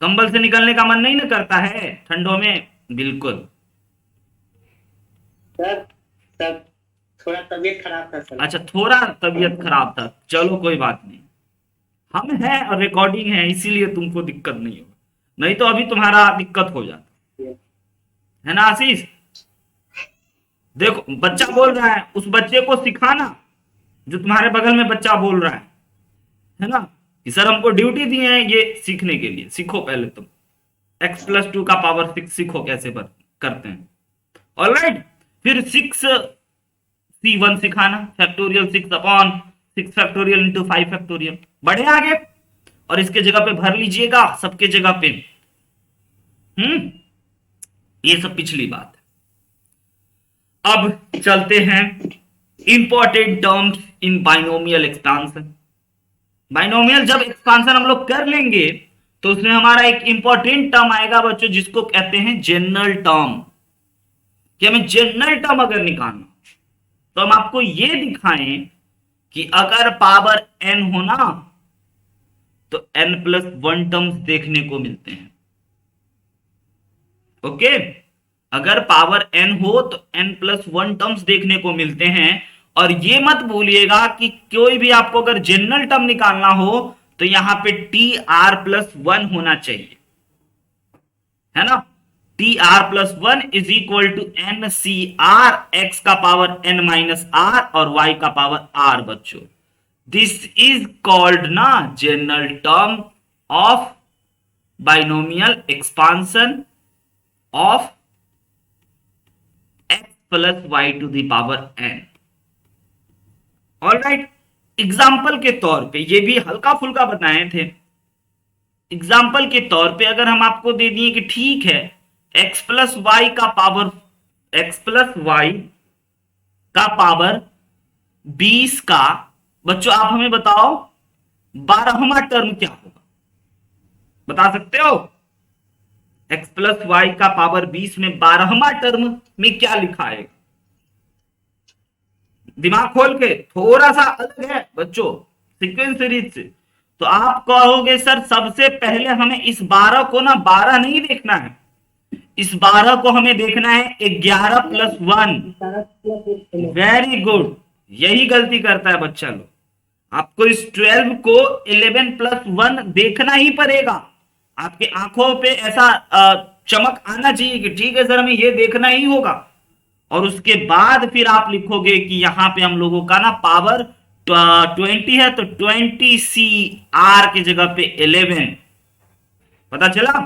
कंबल से निकलने का मन नहीं ना करता है ठंडों में, बिल्कुल। सर सर थोड़ा तबीयत खराब था सर। अच्छा थोड़ा तबीयत खराब था, चलो कोई बात नहीं, हम हैं और रिकॉर्डिंग है इसीलिए तुमको दिक्कत नहीं होगा, नहीं तो अभी तुम्हारा दिक्कत हो जाता है ना आशीष। देखो बच्चा बोल रहा है, उस बच्चे को सिखाना जो तुम्हारे बगल में बच्चा बोल रहा है ना, कि सर हमको ड्यूटी दिए हैं ये सीखने के लिए, सीखो पहले तुम x+2 का पावर 6 सीखो कैसे करते हैं। ऑलराइट, फिर 6C1 सिखाना, factorial 6 upon 6 factorial into 5 factorial, बढ़े आगे, और इसके जगह पे भर लीजिएगा सबके जगह पे ये सब पिछली बात है। अब चलते हैं important terms in binomial expansion. Binomial जब एक्सपांशन हम लोग कर लेंगे तो उसमें हमारा एक इंपॉर्टेंट टर्म आएगा बच्चों, जिसको कहते हैं जनरल टर्म। कि हमें जनरल टर्म अगर निकालना तो हम आपको ये दिखाएं कि अगर पावर n हो ना तो n+1 टर्म्स देखने को मिलते हैं। ओके, अगर पावर n हो तो n+1 टर्म्स देखने को मिलते हैं। और ये मत भूलिएगा कि कोई भी आपको अगर जनरल टर्म निकालना हो तो यहां पे tr+1 होना चाहिए, है ना। tr+1 is equal to NCR, x का पावर n-r और y का पावर r बच्चों। दिस इज कॉल्ड ना general term of binomial expansion of x plus y to the power n। Alright, example के तौर पे ये भी हल्का फुल्का बताए थे। एग्जाम्पल के तौर पे अगर हम आपको दे दिए कि ठीक है x प्लस वाई का पावर 20 का, बच्चों आप हमें बताओ 12वां टर्म क्या होगा, बता सकते हो? x प्लस वाई का पावर 20 में 12वां टर्म में क्या लिखा है? दिमाग खोल के, थोड़ा सा अलग है बच्चों सीक्वेंस सीरीज से। तो आप कहोगे सर सबसे पहले हमें इस 12 को ना 12 नहीं देखना है, इस 12 को हमें देखना है 11+1। वेरी गुड, यही गलती करता है बच्चा लोग। आपको इस 12 को 11+1 देखना ही पड़ेगा। आपके आंखों पे ऐसा चमक आना चाहिए कि ठीक है सर हमें ये देखना ही होगा। और उसके बाद फिर आप लिखोगे कि यहां पे हम लोगों का ना पावर 20 है तो 20CR की जगह पे 11, पता चला।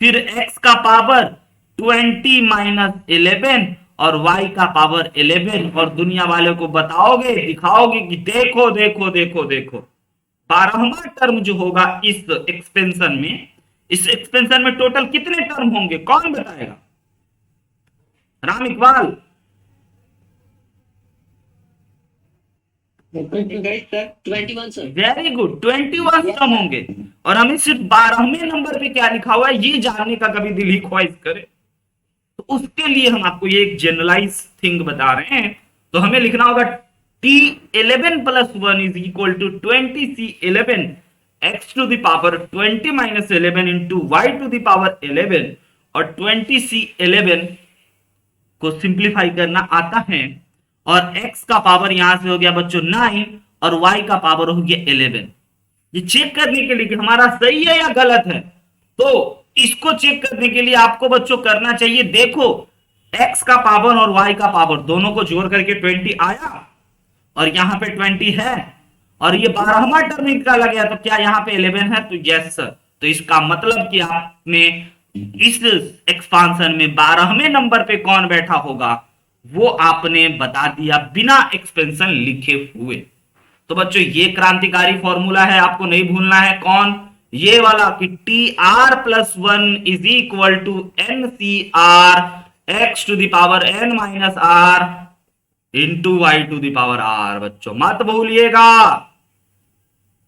फिर x का पावर 20-11 और y का पावर 11, और दुनिया वाले को बताओगे, दिखाओगे कि देखो देखो देखो देखो 12वां टर्म जो होगा इस एक्सपेंशन में टोटल कितने टर्म होंगे, कौन बताएगा? Ram Iqbal. 21 sir. Very good, 21 term होंगे। और हमें सिर्फ 12वें नंबर पे क्या लिखा हुआ है ये जानने का कभी दिल ही ख्वाहिश करे तो उसके लिए हम आपको ये एक जनरलाइज थिंग बता रहे हैं। तो हमें लिखना होगा t11+1 is equal to 20C11 x to the power 20-11 into y to the power 11। और 20C11 को सिंप्लीफाई करना आता है और x का पावर यहां से हो गया बच्चों 9 और y का पावर हो गया 11। ये चेक करने के लिए कि हमारा सही है या गलत है, तो इसको चेक करने के लिए आपको बच्चों करना चाहिए, देखो x का पावर और y का पावर दोनों को जोड़ करके 20 आया और यहां पे 20 है और ये 12वां टर्म निकाला गया तो क्या यहां पे 11 है? तो यस सर। तो इसका मतलब कि आपने इस एक्सपांशन में 12वें नंबर पे कौन बैठा होगा वो आपने बता दिया बिना एक्सपेंशन लिखे हुए। तो बच्चों ये क्रांतिकारी फॉर्मूला है, आपको नहीं भूलना है। कौन? ये वाला कि tr+1 is equal to NCR x to the power n-r into y to the power r। बच्चों मत भूलिएगा,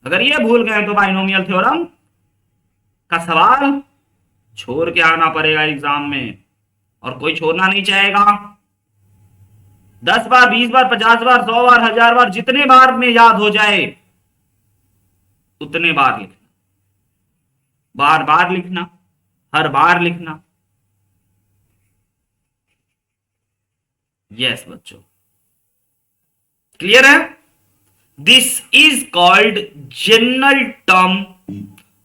अगर ये भूल गए तो बाइनोमियल थ्योरम का सवाल छोड़ के आना पड़ेगा एग्जाम में, और कोई छोड़ना नहीं चाहेगा। 10 बार, 20 बार, 50 बार, 100 बार, 1000 बार, जितने बार में याद हो जाए उतने बार लिखना, बार बार लिखना, हर बार लिखना। यस बच्चों, क्लियर है? This is called general term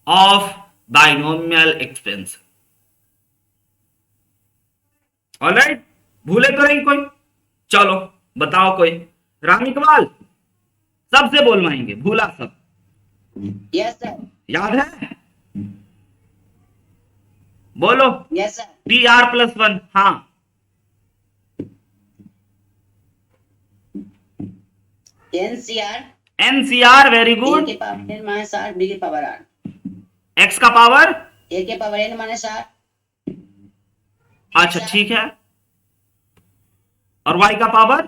of binomial expansion. Alright, भूले तो नहीं कोई? चलो बताओ कोई। राम इकबाल सबसे बोलवाएंगे, भूला सब? Yes sir. याद है? बोलो। Yes sir. tr+1। हाँ, NCR। Very good. a के पावर n-r, b के पावर r, x का पावर a के पावर n-r, अच्छा ठीक है, और y का पावर,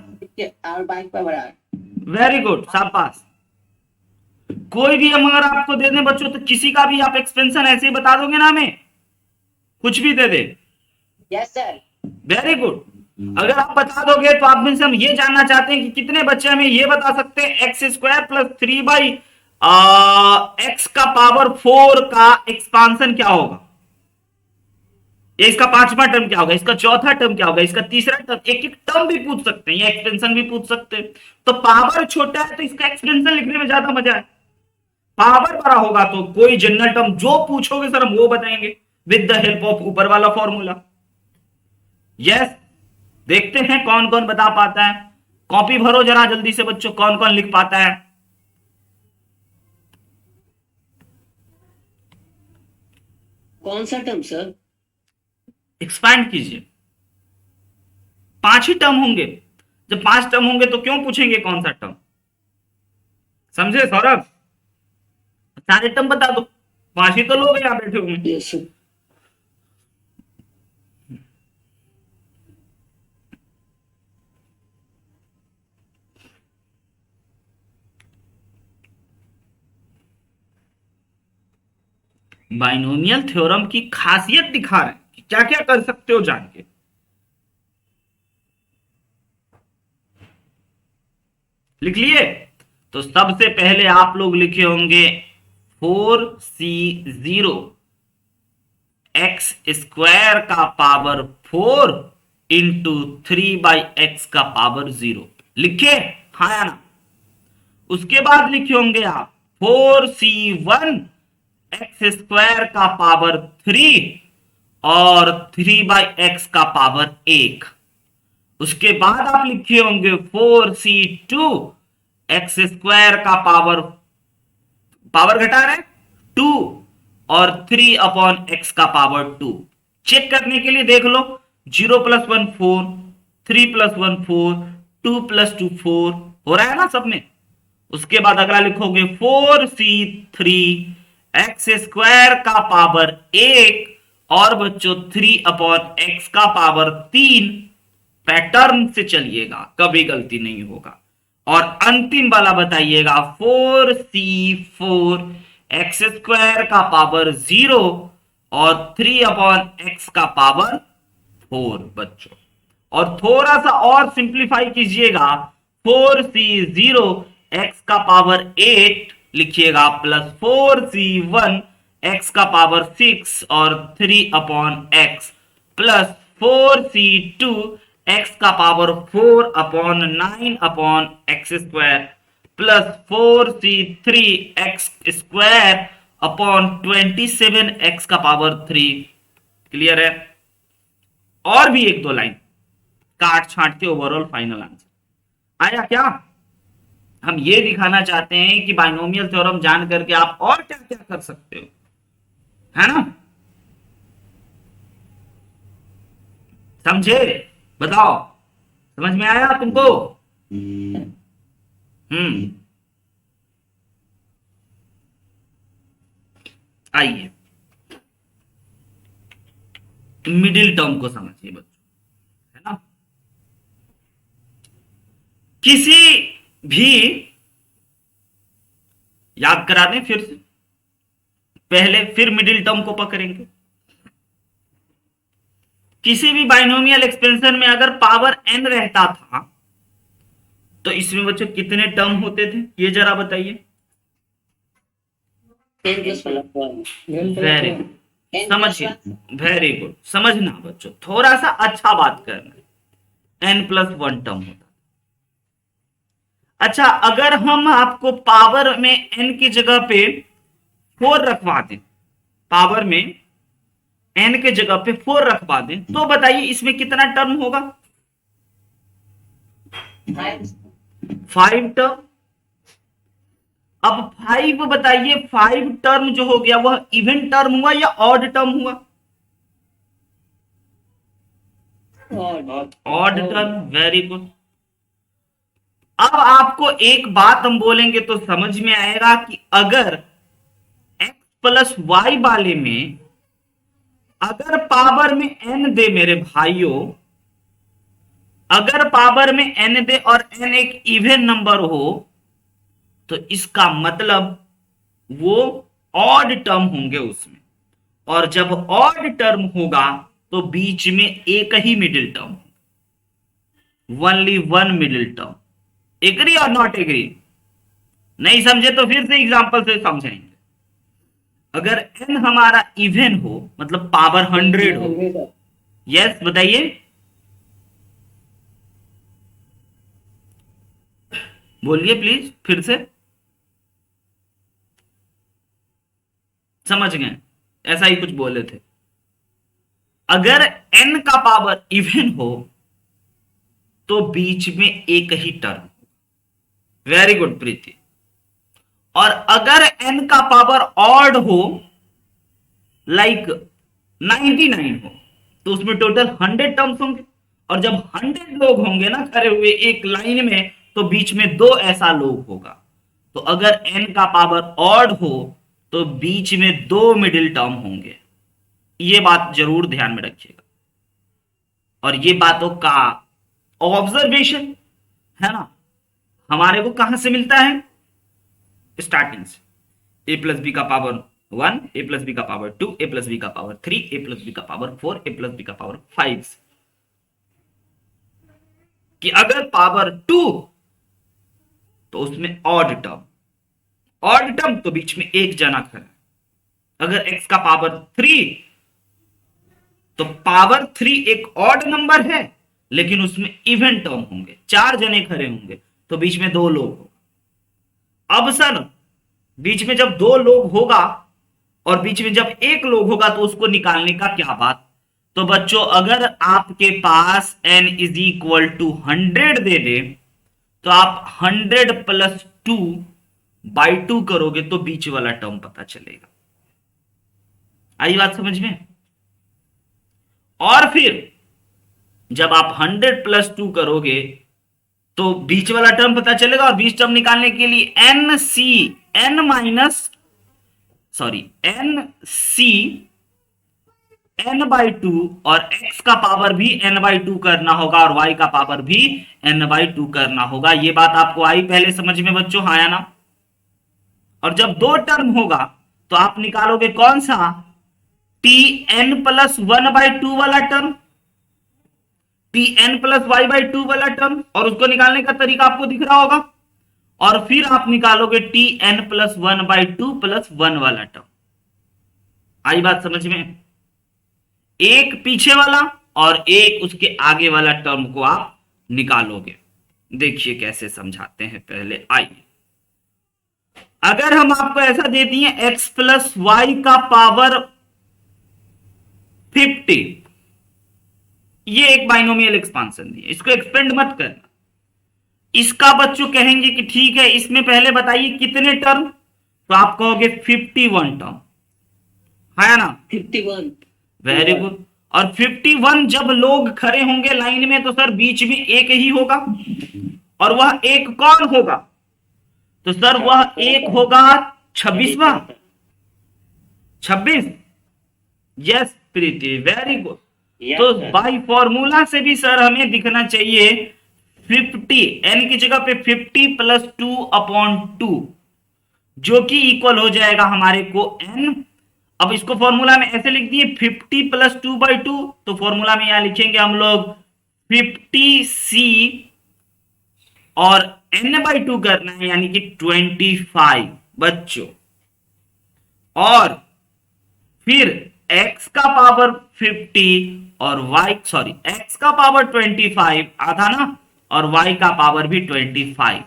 और बाइक पर बराबर। वेरी गुड, शाबाश। कोई भी हम अगर आपको दे दें बच्चों, तो किसी का भी आप एक्सपेंशन ऐसे ही बता दोगे ना हमें, कुछ भी दे दे, यस सर। Very good. अगर आप बता दोगे तो आप में से हम ये जानना चाहते हैं कि कितने बच्चे हमें ये बता सकते हैं x square plus 3 by x का पावर 4 का एक्सपांशन क्या होगा, ये इसका पांचवा टर्म क्या होगा, इसका चौथा टर्म क्या होगा, इसका तीसरा टर्म, एक एक टर्म भी पूछ सकते हैं या एक्सपेंशन भी पूछ सकते हैं। तो पावर छोटा है तो इसका एक्सपेंशन लिखने में ज्यादा मजा है, पावर बड़ा होगा तो कोई जनरल टर्म जो पूछोगे सर हम वो बताएंगे विद द हेल्प ऑफ ऊपर वाला फॉर्मूला। यस, देखते हैं कौन कौन बता पाता है। कॉपी भरो जरा जल्दी से बच्चों, कौन कौन लिख पाता है। कौन सा टर्म सर? एक्सपैंड कीजिए, 5 ही टर्म होंगे, जब 5 टर्म होंगे तो क्यों पूछेंगे कौन सा टर्म, समझे सौरभ? सारे टर्म बता दो, 5 ही तो लोग यहां बैठे हुए हैं। Yes sir. बाइनोमियल थ्योरम की खासियत दिखा रहे हैं कि क्या क्या कर सकते हो जान के। लिख लिए? तो सबसे पहले आप लोग लिखे होंगे 4c0 एक्स स्क्वायर का पावर 4 इंटू 3/x का पावर 0। लिखे? हाँ या ना? उसके बाद लिखे होंगे आप 4c1 एक्स स्क्वायर का पावर 3 और 3/x का पावर 1। उसके बाद आप लिखे होंगे 4c2 एक्स स्क्वायर का पावर घटा रहे 2 और 3/x का पावर 2। चेक करने के लिए देख लो, 0 + 1 4, 3 + 1 4, 2 + 2 4 हो रहा है ना सब में। उसके बाद अगला लिखोगे 4c3 एक्स स्क्वायर का पावर 1 और बच्चों 3/x का पावर 3। पैटर्न से चलिएगा, कभी गलती नहीं होगा। और अंतिम वाला बताइएगा 4c4 एक्स स्क्वायर का पावर 0 और 3/x का पावर 4 बच्चों। और थोड़ा सा और सिंप्लीफाई कीजिएगा, 4c0 एक्स का पावर 8 लिखिएगा प्लस 4c1 एक्स का पावर 6 और 3/x प्लस 4c2 एक्स का power 4/9/x square plus 4c3 x square upon 27x का पावर 3। क्लियर है? और भी एक दो लाइन काट छांट के ओवरऑल फाइनल आंसर आया क्या? हम ये दिखाना चाहते हैं कि बाइनोमियल थ्योरम जान करके आप और क्या क्या कर सकते हो, है ना? समझे? बताओ, समझ में आया तुमको? आइए मिडिल टर्म को समझिए बच्चों, है ना? किसी भी, याद करा दें फिर से, पहले फिर मिडिल टर्म को पकड़ेंगे। किसी भी बाइनोमियल एक्सपेंशन में अगर पावर n रहता था तो इसमें बच्चों कितने टर्म होते थे, ये जरा बताइए। वेरी गुड, समझिए, वेरी गुड, समझना बच्चों, थोड़ा सा अच्छा बात करना। n+1 टर्म होता। अच्छा, अगर हम आपको पावर में n की जगह पे 4 रखवा दें, पावर में n के जगह पे 4 रखवा दें, तो बताइए इसमें कितना टर्म होगा? 5 टर्म। अब 5 बताइए, 5 टर्म जो हो गया वह इवन टर्म हुआ या ऑड टर्म हुआ? Odd term, very good. अब आपको एक बात हम बोलेंगे तो समझ में आएगा कि अगर x + y वाले में अगर पावर में n दे मेरे भाइयों, अगर पावर में n दे और n एक इवन नंबर हो, तो इसका मतलब वो ऑड टर्म होंगे उसमें, और जब ऑड टर्म होगा तो बीच में एक ही middle term, only one middle term. Agree और नॉट एग्री? नहीं समझे तो फिर से एग्जांपल से समझाएंगे। अगर n हमारा इवन हो, मतलब पावर 100 हो, यस बताइए, बोलिए प्लीज फिर से, समझ गए? ऐसा ही कुछ बोले थे। अगर n का पावर इवन हो तो बीच में एक ही टर्म। वेरी गुड प्रीति। और अगर n का पावर ऑड हो, लाइक 99 हो, तो उसमें टोटल 100 टर्म्स होंगे, और जब 100 लोग होंगे ना खड़े हुए एक लाइन में, तो बीच में दो ऐसा लोग होगा। तो अगर n का पावर ऑड हो तो बीच में दो मिडिल टर्म होंगे। ये बात जरूर ध्यान में रखिएगा, और ये बातों का ऑब्जर्वेशन है ना, हमारे को कहां से मिलता है? स्टार्टिंग से। a प्लस बी का पावर 1, a प्लस बी का पावर 2, a प्लस बी का पावर 3, a प्लस बी का पावर 4, a प्लस बी का पावर 5, कि अगर पावर 2 तो उसमें ऑड टर्म, ऑड टर्म तो बीच में एक जना खड़ा। अगर x का पावर 3 तो पावर 3 एक ऑड नंबर है, लेकिन उसमें इवन टर्म होंगे, 4 जने खड़े होंगे, तो बीच में 2 लोग होगा। अब सर बीच में जब 2 लोग होगा और बीच में जब 1 लोग होगा तो उसको निकालने का क्या बात? तो बच्चों अगर आपके पास n इज इक्वल टू 100 दे दे, तो आप 100 प्लस 2 बाई 2 करोगे तो बीच वाला टर्म पता चलेगा। आई बात समझ में? और फिर जब आप 100 प्लस 2 करोगे तो बीच वाला टर्म पता चलेगा, और बीच टर्म निकालने के लिए n c n बाई 2 और x का पावर भी n बाई 2 करना होगा, और y का पावर भी n बाई 2 करना होगा। ये बात आपको आई पहले समझ में बच्चों, हाँ या ना? और जब 2 टर्म होगा तो आप निकालोगे कौन सा? tn प्लस 1 बाई 2 वाला term, tn plus y by 2 वाला टर्म, और उसको निकालने का तरीका आपको दिख रहा होगा। और फिर आप निकालोगे tn प्लस 1 बाई 2 प्लस 1 वाला टर्म। आई बात समझ में? एक पीछे वाला और एक उसके आगे वाला टर्म को आप निकालोगे। देखिए कैसे समझाते हैं, पहले आइए। अगर हम आपको ऐसा दे दिए x प्लस वाई का पावर 50, ये एक बाइनोमियल एक्सपांशन दिए, इसको एक्सपेंड मत करना। इसका बच्चों कहेंगे कि ठीक है, इसमें पहले बताइए कितने टर्म, तो आप कहोगे 51 टर्म, है ना? 51। Very good. और 51 जब लोग खड़े होंगे लाइन में, तो सर बीच में एक ही होगा, और वह एक कौन होगा? तो सर वह एक होगा 26वां। 26। यस प्रीति, वेरी गुड। तो बाय फॉर्मूला से भी सर हमें दिखना चाहिए 50, n की जगह पे 50 प्लस 2 अपॉन 2, जो कि इक्वल हो जाएगा हमारे को n। अब इसको फॉर्मूला में ऐसे लिख दिए 50 प्लस 2 बाई 2, तो फॉर्मूला में यहां लिखेंगे हम लोग 50c और n बाई 2 करना है, यानी कि 25 बच्चों। और फिर x का पावर 50 और x का पावर 25 आधा ना, और y का पावर भी 25।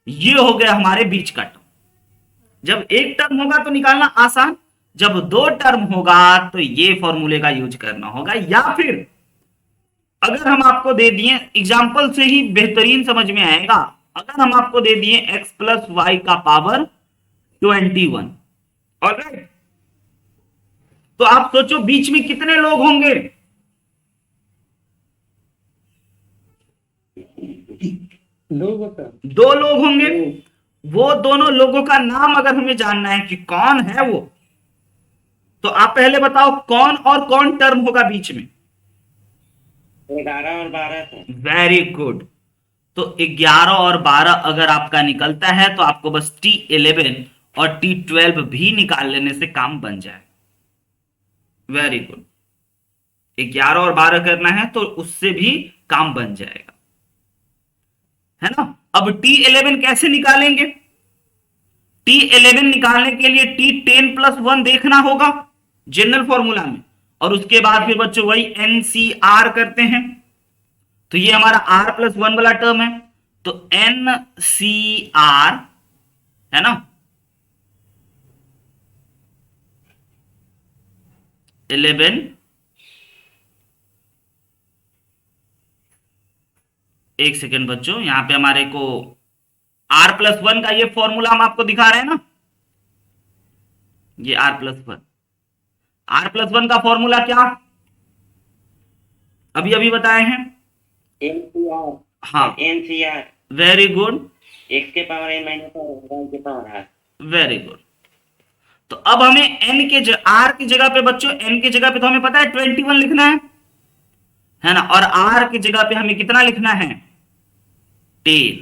ये हो गया हमारे बीच का टर्म। जब एक टर्म होगा तो निकालना आसान, जब 2 टर्म होगा तो ये फॉर्मूले का यूज करना होगा। या फिर अगर हम आपको दे दिए, एग्जाम्पल से ही बेहतरीन समझ में आएगा, अगर हम आपको दे दिए x प्लस वाई का पावर 21, ऑलराइट, तो आप सोचो बीच में कितने लोग होंगे? 2 लोग होंगे। वो दोनों लोगों का नाम अगर हमें जानना है कि कौन है वो, तो आप पहले बताओ कौन और कौन टर्म होगा बीच में? 11 और 12 सर। Very good. तो 11 और 12 अगर आपका निकलता है तो आपको बस T11 और T12 भी निकाल लेने से काम बन जाए। Very good. 11 और 12 करना है तो उससे भी काम बन जाएगा, है ना। अब T11 कैसे निकालेंगे? T11 निकालने के लिए T10 प्लस 1 देखना होगा जनरल फॉर्मूला में, और उसके बाद फिर बच्चों वही NCR करते हैं। तो ये हमारा R प्लस 1 वाला टर्म है, तो NCR है ना 11। एक सेकेंड बच्चों, यहां पे हमारे को R प्लस 1 का ये फॉर्मूला हम आपको दिखा रहे हैं ना, ये R प्लस 1। R प्लस 1 का फॉर्मूला क्या अभी अभी बताए हैं? NCR। हाँ, NCR वेरी गुड, x के पावर n माइनस y के पावर r। Very good. तो अब हमें n के r की जगह पे बच्चों, n की जगह पे तो हमें पता है 21 लिखना है ना, और r की जगह पे हमें कितना लिखना है? 10।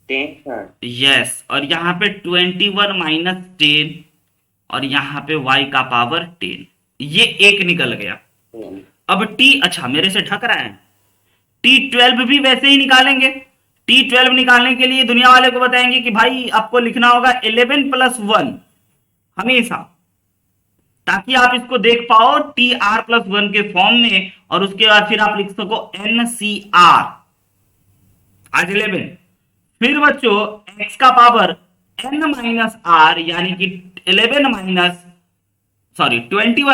10 सर। यस, और यहां पे 21 माइनस 10 और यहां पे y का पावर 10, ये एक निकल गया। अब t, अच्छा मेरे से ढक रहा है, T12 भी वैसे ही निकालेंगे। T12 निकालने के लिए दुनिया वाले को बताएंगे कि भाई आपको लिखना होगा 11 प्लस 1 हमेशा, ताकि आप इसको देख पाओ TR प्लस 1 के फॉर्म में, और उसके बाद फिर आप लिख सको NCR आज 11। फिर बच्चों x का पावर n माइनस r, यानी कि 21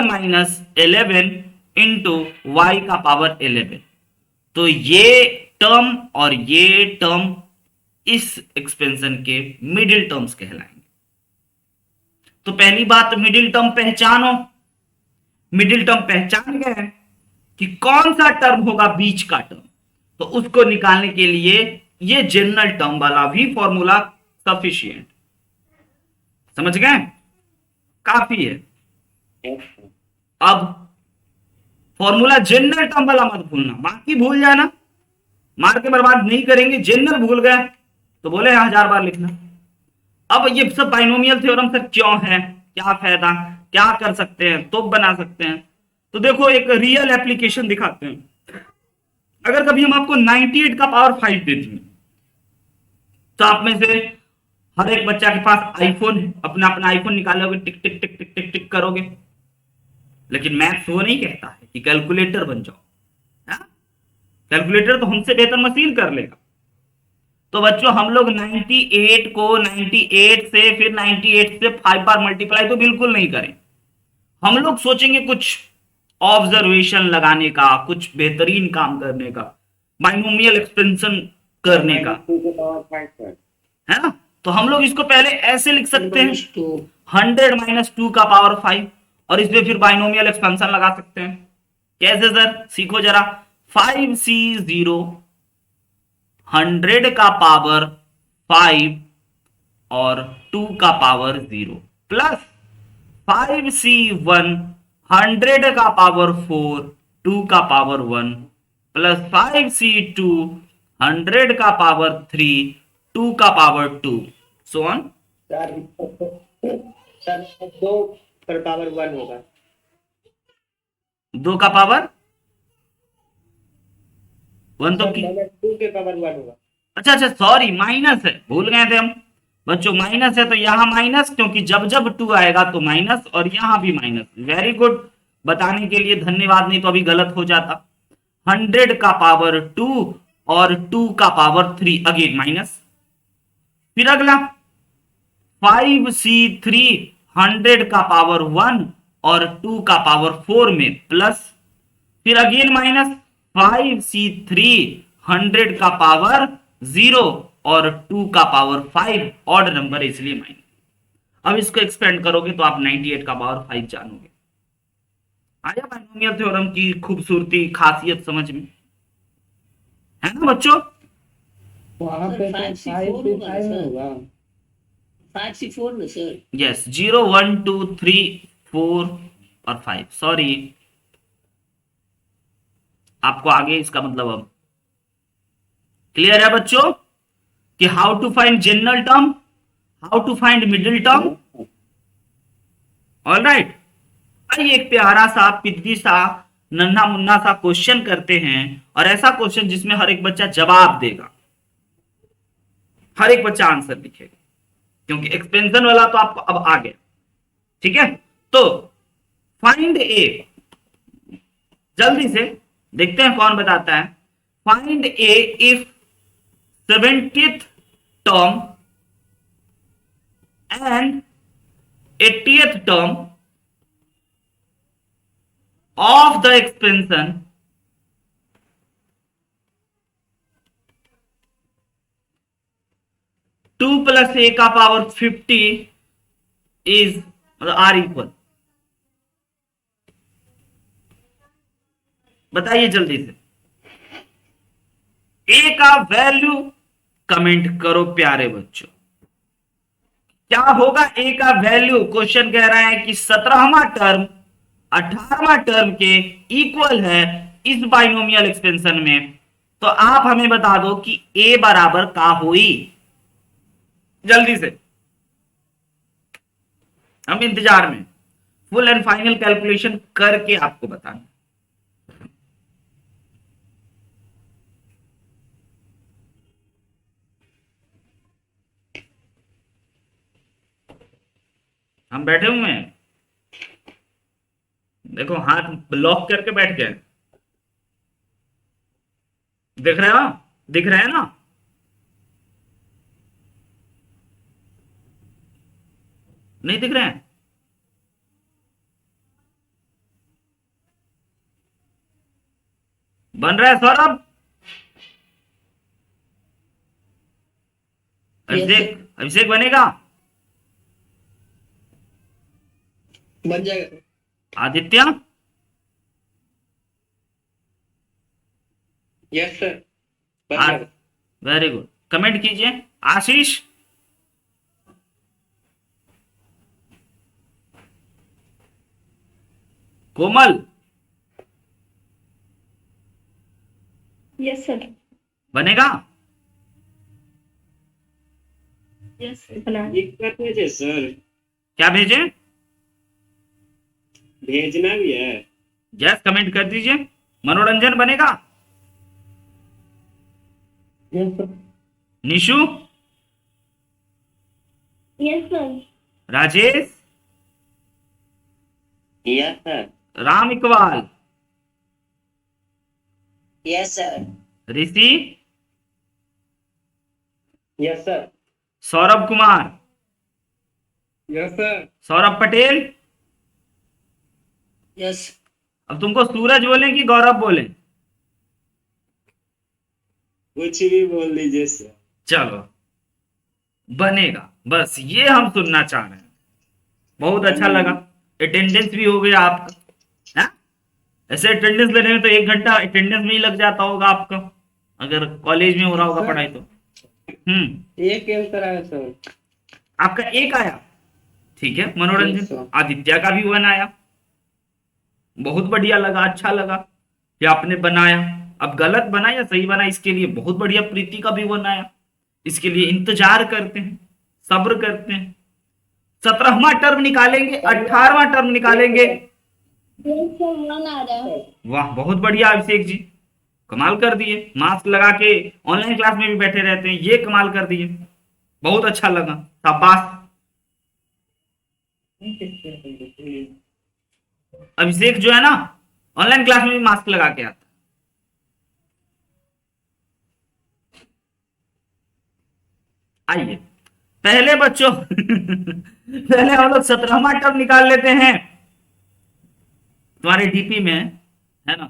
माइनस 11 इंटू y का पावर 11। तो ये टर्म और ये टर्म इस एक्सपेंशन के मिडिल टर्म्स कहलाएंगे। तो पहली बात, मिडिल टर्म पहचानो। मिडिल टर्म पहचान गए कि कौन सा टर्म होगा बीच का टर्म, तो उसको निकालने के लिए ये जनरल टर्म वाला भी फॉर्मूला सफिशिएंट, समझ गए, काफी है। अब फॉर्मूला जनरल टर्म वाला मत भूलना, बाकी भूल जाना, मार के बर्बाद नहीं करेंगे। जनरल भूल गए तो बोले 1000 बार लिखना। अब ये सब बाइनोमियल थ्योरम सर क्यों है, क्या फायदा, क्या कर सकते हैं, तो बना सकते हैं। तो देखो एक रियल एप्लीकेशन दिखाते हैं। अगर कभी हम आपको 98 का पावर 5 दे दें, तो आप में से हर एक बच्चा के पास आईफोन है, अपना अपना आईफोन निकालोगे, टिक टिक टिक टिक टिक टिक करोगे। लेकिन मैथ्स वो नहीं कहता है कि कैलकुलेटर बन जाओ, कैलकुलेटर तो हमसे बेहतर मशीन कर लेगा। तो बच्चों हम लोग 98 को 98 से फिर 98 से 5 बार मल्टीप्लाई तो बिल्कुल नहीं करें। हम लोग सोचेंगे कुछ ऑब्जर्वेशन लगाने का, कुछ बेहतरीन काम करने का, बाइनोमियल एक्सपेंशन करने का, 2 के पावर 5 सर। है ना। तो हम लोग इसको पहले ऐसे लिख सकते हैं, 100 माइनस 2 का पावर 5, और इसमें फिर बाइनोमियल एक्सपेंशन लगा सकते हैं। कैसे सर, सीखो जरा। 5C0 100 का पावर 5 और 2 का पावर 0 प्लस 5C1 100 का पावर 4 2 का पावर 1 प्लस 5C2 100 का पावर 3 2 का पावर 2 सो ऑन। सर 2 पर पावर 1 होगा। 2 का पावर 1 तो की, 2 के पावर 1 होगा। अच्छा अच्छा सॉरी, माइनस है, भूल गए थे हम बच्चों, माइनस है तो यहां माइनस, क्योंकि जब जब 2 आएगा तो माइनस, और यहां भी माइनस। वेरी गुड, बताने के लिए धन्यवाद, नहीं तो अभी गलत हो जाता। 100 का पावर 2 और 2 का पावर 3 अगेन माइनस। फिर अगला 5C3 100 का पावर 1 और 2 का पावर 4 में प्लस, फिर अगेन माइनस 5C3 100 का पावर 0 और 2 का पावर 5, ऑड नंबर है इसलिए माइनस। अब इसको एक्सपेंड करोगे तो आप 98 का पावर 5 जानोगे। आया बाइनोमियल थ्योरम की खूबसूरती, खासियत समझ में, है ना बच्चों। वहां पे 5 से 5 होगा। 5C4 ना सर। यस, 0 1 2 3 4 और 5। सॉरी, आपको आगे इसका मतलब अब क्लियर है बच्चों कि how to find general term, how to find middle term. All right, आइए एक प्यारा सा पिद्दी सा नन्हा मुन्ना सा क्वेश्चन करते हैं, और ऐसा क्वेश्चन जिसमें हर एक बच्चा जवाब देगा, हर एक बच्चा आंसर लिखेगा, क्योंकि एक्सपेंशन वाला तो आपको अब आ गया। ठीक है, तो फाइंड ए, जल्दी से देखते हैं कौन बताता है। Find a if 70th term and 80th term of the expansion two plus a का पावर 50 इज आर इक्वल। बताइए जल्दी से, ए का वैल्यू कमेंट करो प्यारे बच्चों, क्या होगा ए का वैल्यू। क्वेश्चन कह रहा है कि 17वां टर्म 18वां टर्म के इक्वल है इस बाइनोमियल एक्सपेंशन में, तो आप हमें बता दो कि ए बराबर का हुई। जल्दी से, हम इंतजार में, फुल एंड फाइनल कैलकुलेशन करके आपको बताना। हम बैठे हुए हैं, देखो हाथ ब्लॉक करके बैठ गए, दिख रहे हो, दिख रहे हैं ना। नहीं दिख रहे हैं, बन रहा है सौरभ, अभिषेक, अभिषेक बनेगा, बन जाएगा। आदित्य, यस सर, बन जाएगा। वेरी गुड, कमेंट कीजिए। आशीष, कोमल, यस सर। बनेगा। यस बना। दिक्कत है सर, क्या भेजे, भेजना भी है। यस कमेंट कर दीजिए। मनोरंजन बनेगा। Yes sir. Nishu, yes sir. Rajesh, yes sir. Ram Iqbal, yes sir. Rishi, yes sir. Saurabh Kumar, yes sir. Saurabh Patel. Yes. अब तुमको सूरज बोलें कि गौरव बोलें। कुछ भी बोल दीजिए सर। चलो बनेगा, बस ये हम सुनना चाह रहे हैं। बहुत अच्छा लगा, अटेंडेंस भी हो गया आपका। है ऐसे अटेंडेंस लेने में तो 1 घंटा अटेंडेंस में ही लग जाता होगा आपका, अगर कॉलेज में हो रहा होगा पढ़ाई तो। एक आंसर आया सर। आपका एक आया, ठीक है। मनोरंजन, आदित्य का भी 1 आया, बहुत बढ़िया लगा, अच्छा लगा कि आपने बनाया। अब गलत बना या सही बना इसके लिए बहुत बढ़िया, प्रीति का भी 1 आया। इसके लिए इंतजार करते हैं, सब्र करते हैं। 17वां टर्म निकालेंगे, 18वां टर्म निकालेंगे। वाह बहुत बढ़िया अभिषेक जी, कमाल कर दिए। मास्क लगा के ऑनलाइन क्लास में भी बैठे रहते हैं, ये कमाल कर दिए, बहुत अच्छा लगा, शाबाश। अभिषेक जो है ना ऑनलाइन क्लास में भी मास्क लगा के आता। आइए पहले बच्चों पहले हम लोग 17वां टर्म निकाल लेते हैं। तुम्हारे डीपी में है ना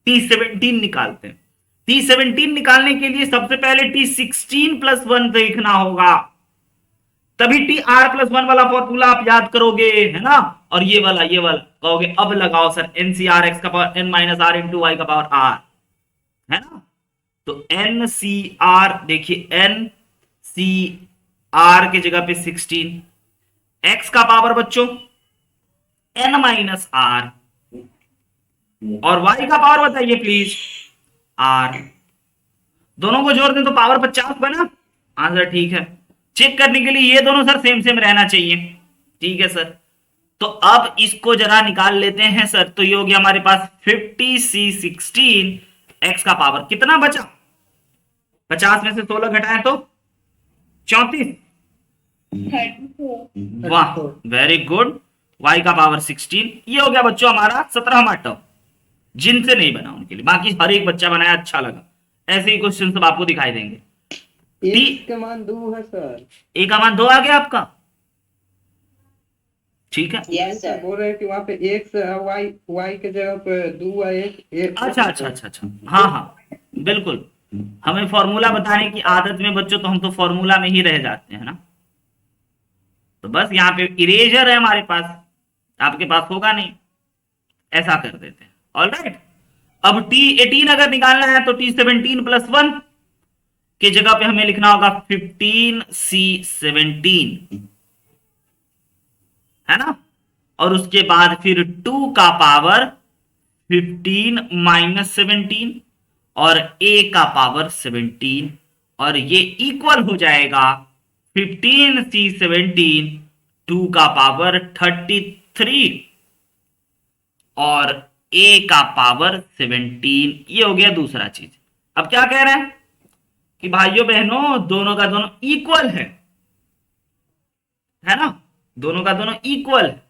T17 निकालते हैं। T17 निकालने के लिए सबसे पहले T16 + 1 देखना होगा, तभी TR+1 वाला फॉर्मूला आप याद करोगे, है ना। और ये वाला कहोगे अब लगाओ सर NCR x का पावर n - r × y का पावर r, है ना। तो NCR देखिए, NCR की जगह पे 16, x का पावर बच्चों n माइनस आर, और y का पावर बताइए प्लीज, r। दोनों को जोड़ दें तो पावर 50 बना, आंसर ठीक है। चेक करने के लिए ये दोनों सर सेम सेम रहना चाहिए, ठीक है सर। तो अब इसको जरा निकाल लेते हैं सर, तो ये हो गया हमारे पास 50c16, x का पावर कितना बचा, 50 में से 16 घटाएं तो 34, 34। वाह वेरी गुड, y का पावर 16। ये हो गया बच्चों हमारा 17वां टर्म, जिनसे नहीं बना उनके लिए, बाकी हर एक बच्चा बनाया अच्छा लगा। ऐसे ही क्वेश्चन सब आपको दिखाई देंगे। एक का मान 2 है सर। ए का मान 2 आ गया आपका, ठीक है। Yes sir. बोल रहे हैं कि वहाँ पे x y के जगह पे 2 है, एक अच्छा अच्छा अच्छा अच्छा, हाँ हाँ बिल्कुल, हमें फॉर्मूला बताने की आदत में बच्चों तो हम तो फॉर्मूला में ही रह जाते हैं ना। तो बस यहाँ पे इरेजर है हमारे पास, आपके पास होगा नहीं, ऐसा कर देते हैं। ऑलराइट, अब T18 अगर निकालना है तो T17 + 1 की जगह पे हमें लिखना होगा 15C17, है ना। और उसके बाद फिर 2 का पावर 15 - 17 और a का पावर 17, और ये इक्वल हो जाएगा 15C17 2 का पावर 33 और a का पावर 17। ये हो गया दूसरा चीज। अब क्या कह रहे हैं कि भाइयों बहनों दोनों का दोनों इक्वल है ना, दोनों का दोनों इक्वल है।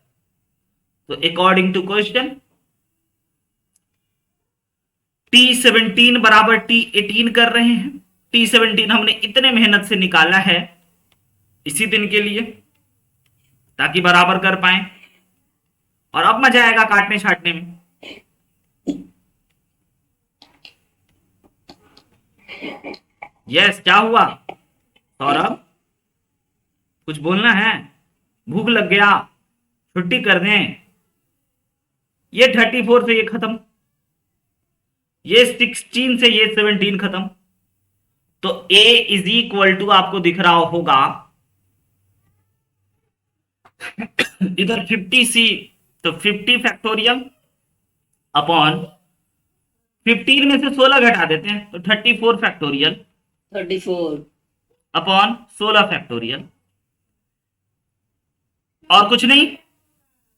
तो अकॉर्डिंग टू क्वेश्चन T17 बराबर T18 कर रहे हैं। T17 हमने इतने मेहनत से निकाला है इसी दिन के लिए, ताकि बराबर कर पाए, और अब मजा आएगा काटने छाटने में। यस, क्या हुआ सौरभ, कुछ बोलना है, भूख लग गया, छुट्टी कर दें। ये 34 से ये खत्म, ये 16 से ये 17 खत्म, तो a = आपको दिख रहा होगा इधर 50c, तो 50 फैक्टोरियल अपॉन 15 में से 16 घटा देते हैं तो 34 फैक्टोरियल 34 अपॉन 16 फैक्टोरियल, और कुछ नहीं,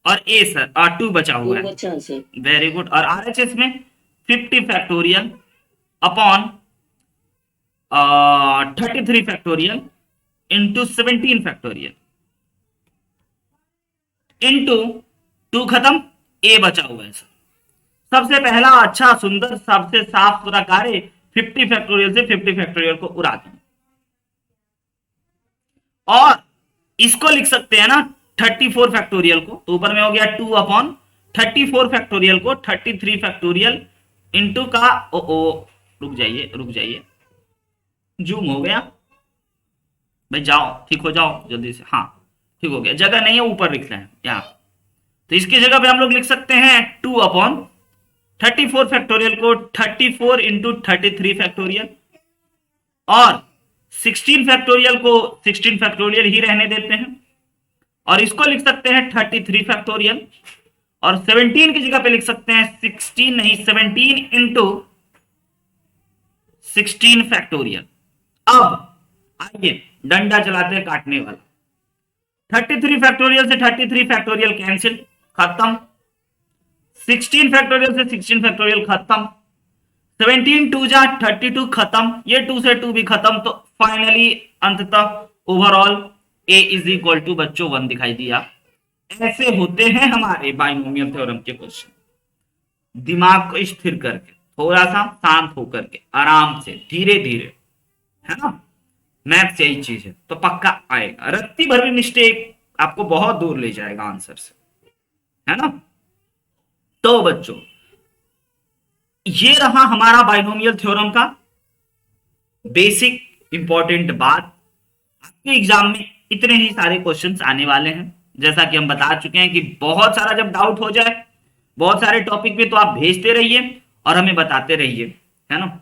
और a सर और 2 बचा हुआ है, बचा सर। Very good. और RHS में 50 factorial upon 33 factorial into 17 factorial into 2 खत्म, a बचा हुआ है सर। सबसे पहला अच्छा सुंदर सबसे साफ सुथरा कार्य 50 फैक्टोरियल से 50 फैक्टोरियल को उड़ा दें, और इसको लिख सकते हैं ना 34 फैक्टोरियल को, तो ऊपर में हो गया 2 अपॉन 34 फैक्टोरियल को 33 फैक्टोरियल इंटू का रुक जाइए जूम हो गया भाई, जाओ ठीक हो जाओ जल्दी से, हाँ ठीक हो गया, जगह नहीं है ऊपर लिख रहे हैं यहाँ, तो इसकी जगह पे हम लोग लिख सकते हैं 2 अपॉन 34 फैक्टोरियल को 34 इंटू 33 फैक्टोरियल, और 16 फैक्टोरियल को 16 फैक्टोरियल ही रहने देते हैं, और इसको लिख सकते हैं 33 फैक्टोरियल, और 17 की जगह पे लिख सकते हैं 16 नहीं 17 इंटू 16 फैक्टोरियल। अब आइए डंडा चलाते हैं काटने वाला, 33 फैक्टोरियल से 33 फैक्टोरियल कैंसिल, खत्म, 16 फैक्टोरियल से 16 फैक्टोरियल खत्म, 17 2 जा 32 खत्म, ये 2 से 2 भी खत्म, तो फाइनली अंततः ओवरऑल a = बच्चों 1 दिखाई दिया। ऐसे होते हैं हमारे बाइनोमियल थ्योरम के क्वेश्चन, दिमाग को स्थिर करके, थोड़ा सा शांत होकर के, आराम से, धीरे धीरे, है ना। मैथ्स यही चीज है, तो पक्का आएगा, रत्ती भर भी मिस्टेक आपको बहुत दूर ले जाएगा आंसर से, है ना। तो बच्चों ये रहा हमारा बाइनोमियल थ्योरम का बेसिक इंपॉर्टेंट बात। आपके एग्जाम में इतने ही सारे क्वेश्चंस आने वाले हैं, जैसा कि हम बता चुके हैं कि बहुत सारा जब डाउट हो जाए बहुत सारे टॉपिक पे, तो आप भेजते रहिए और हमें बताते रहिए, है ना।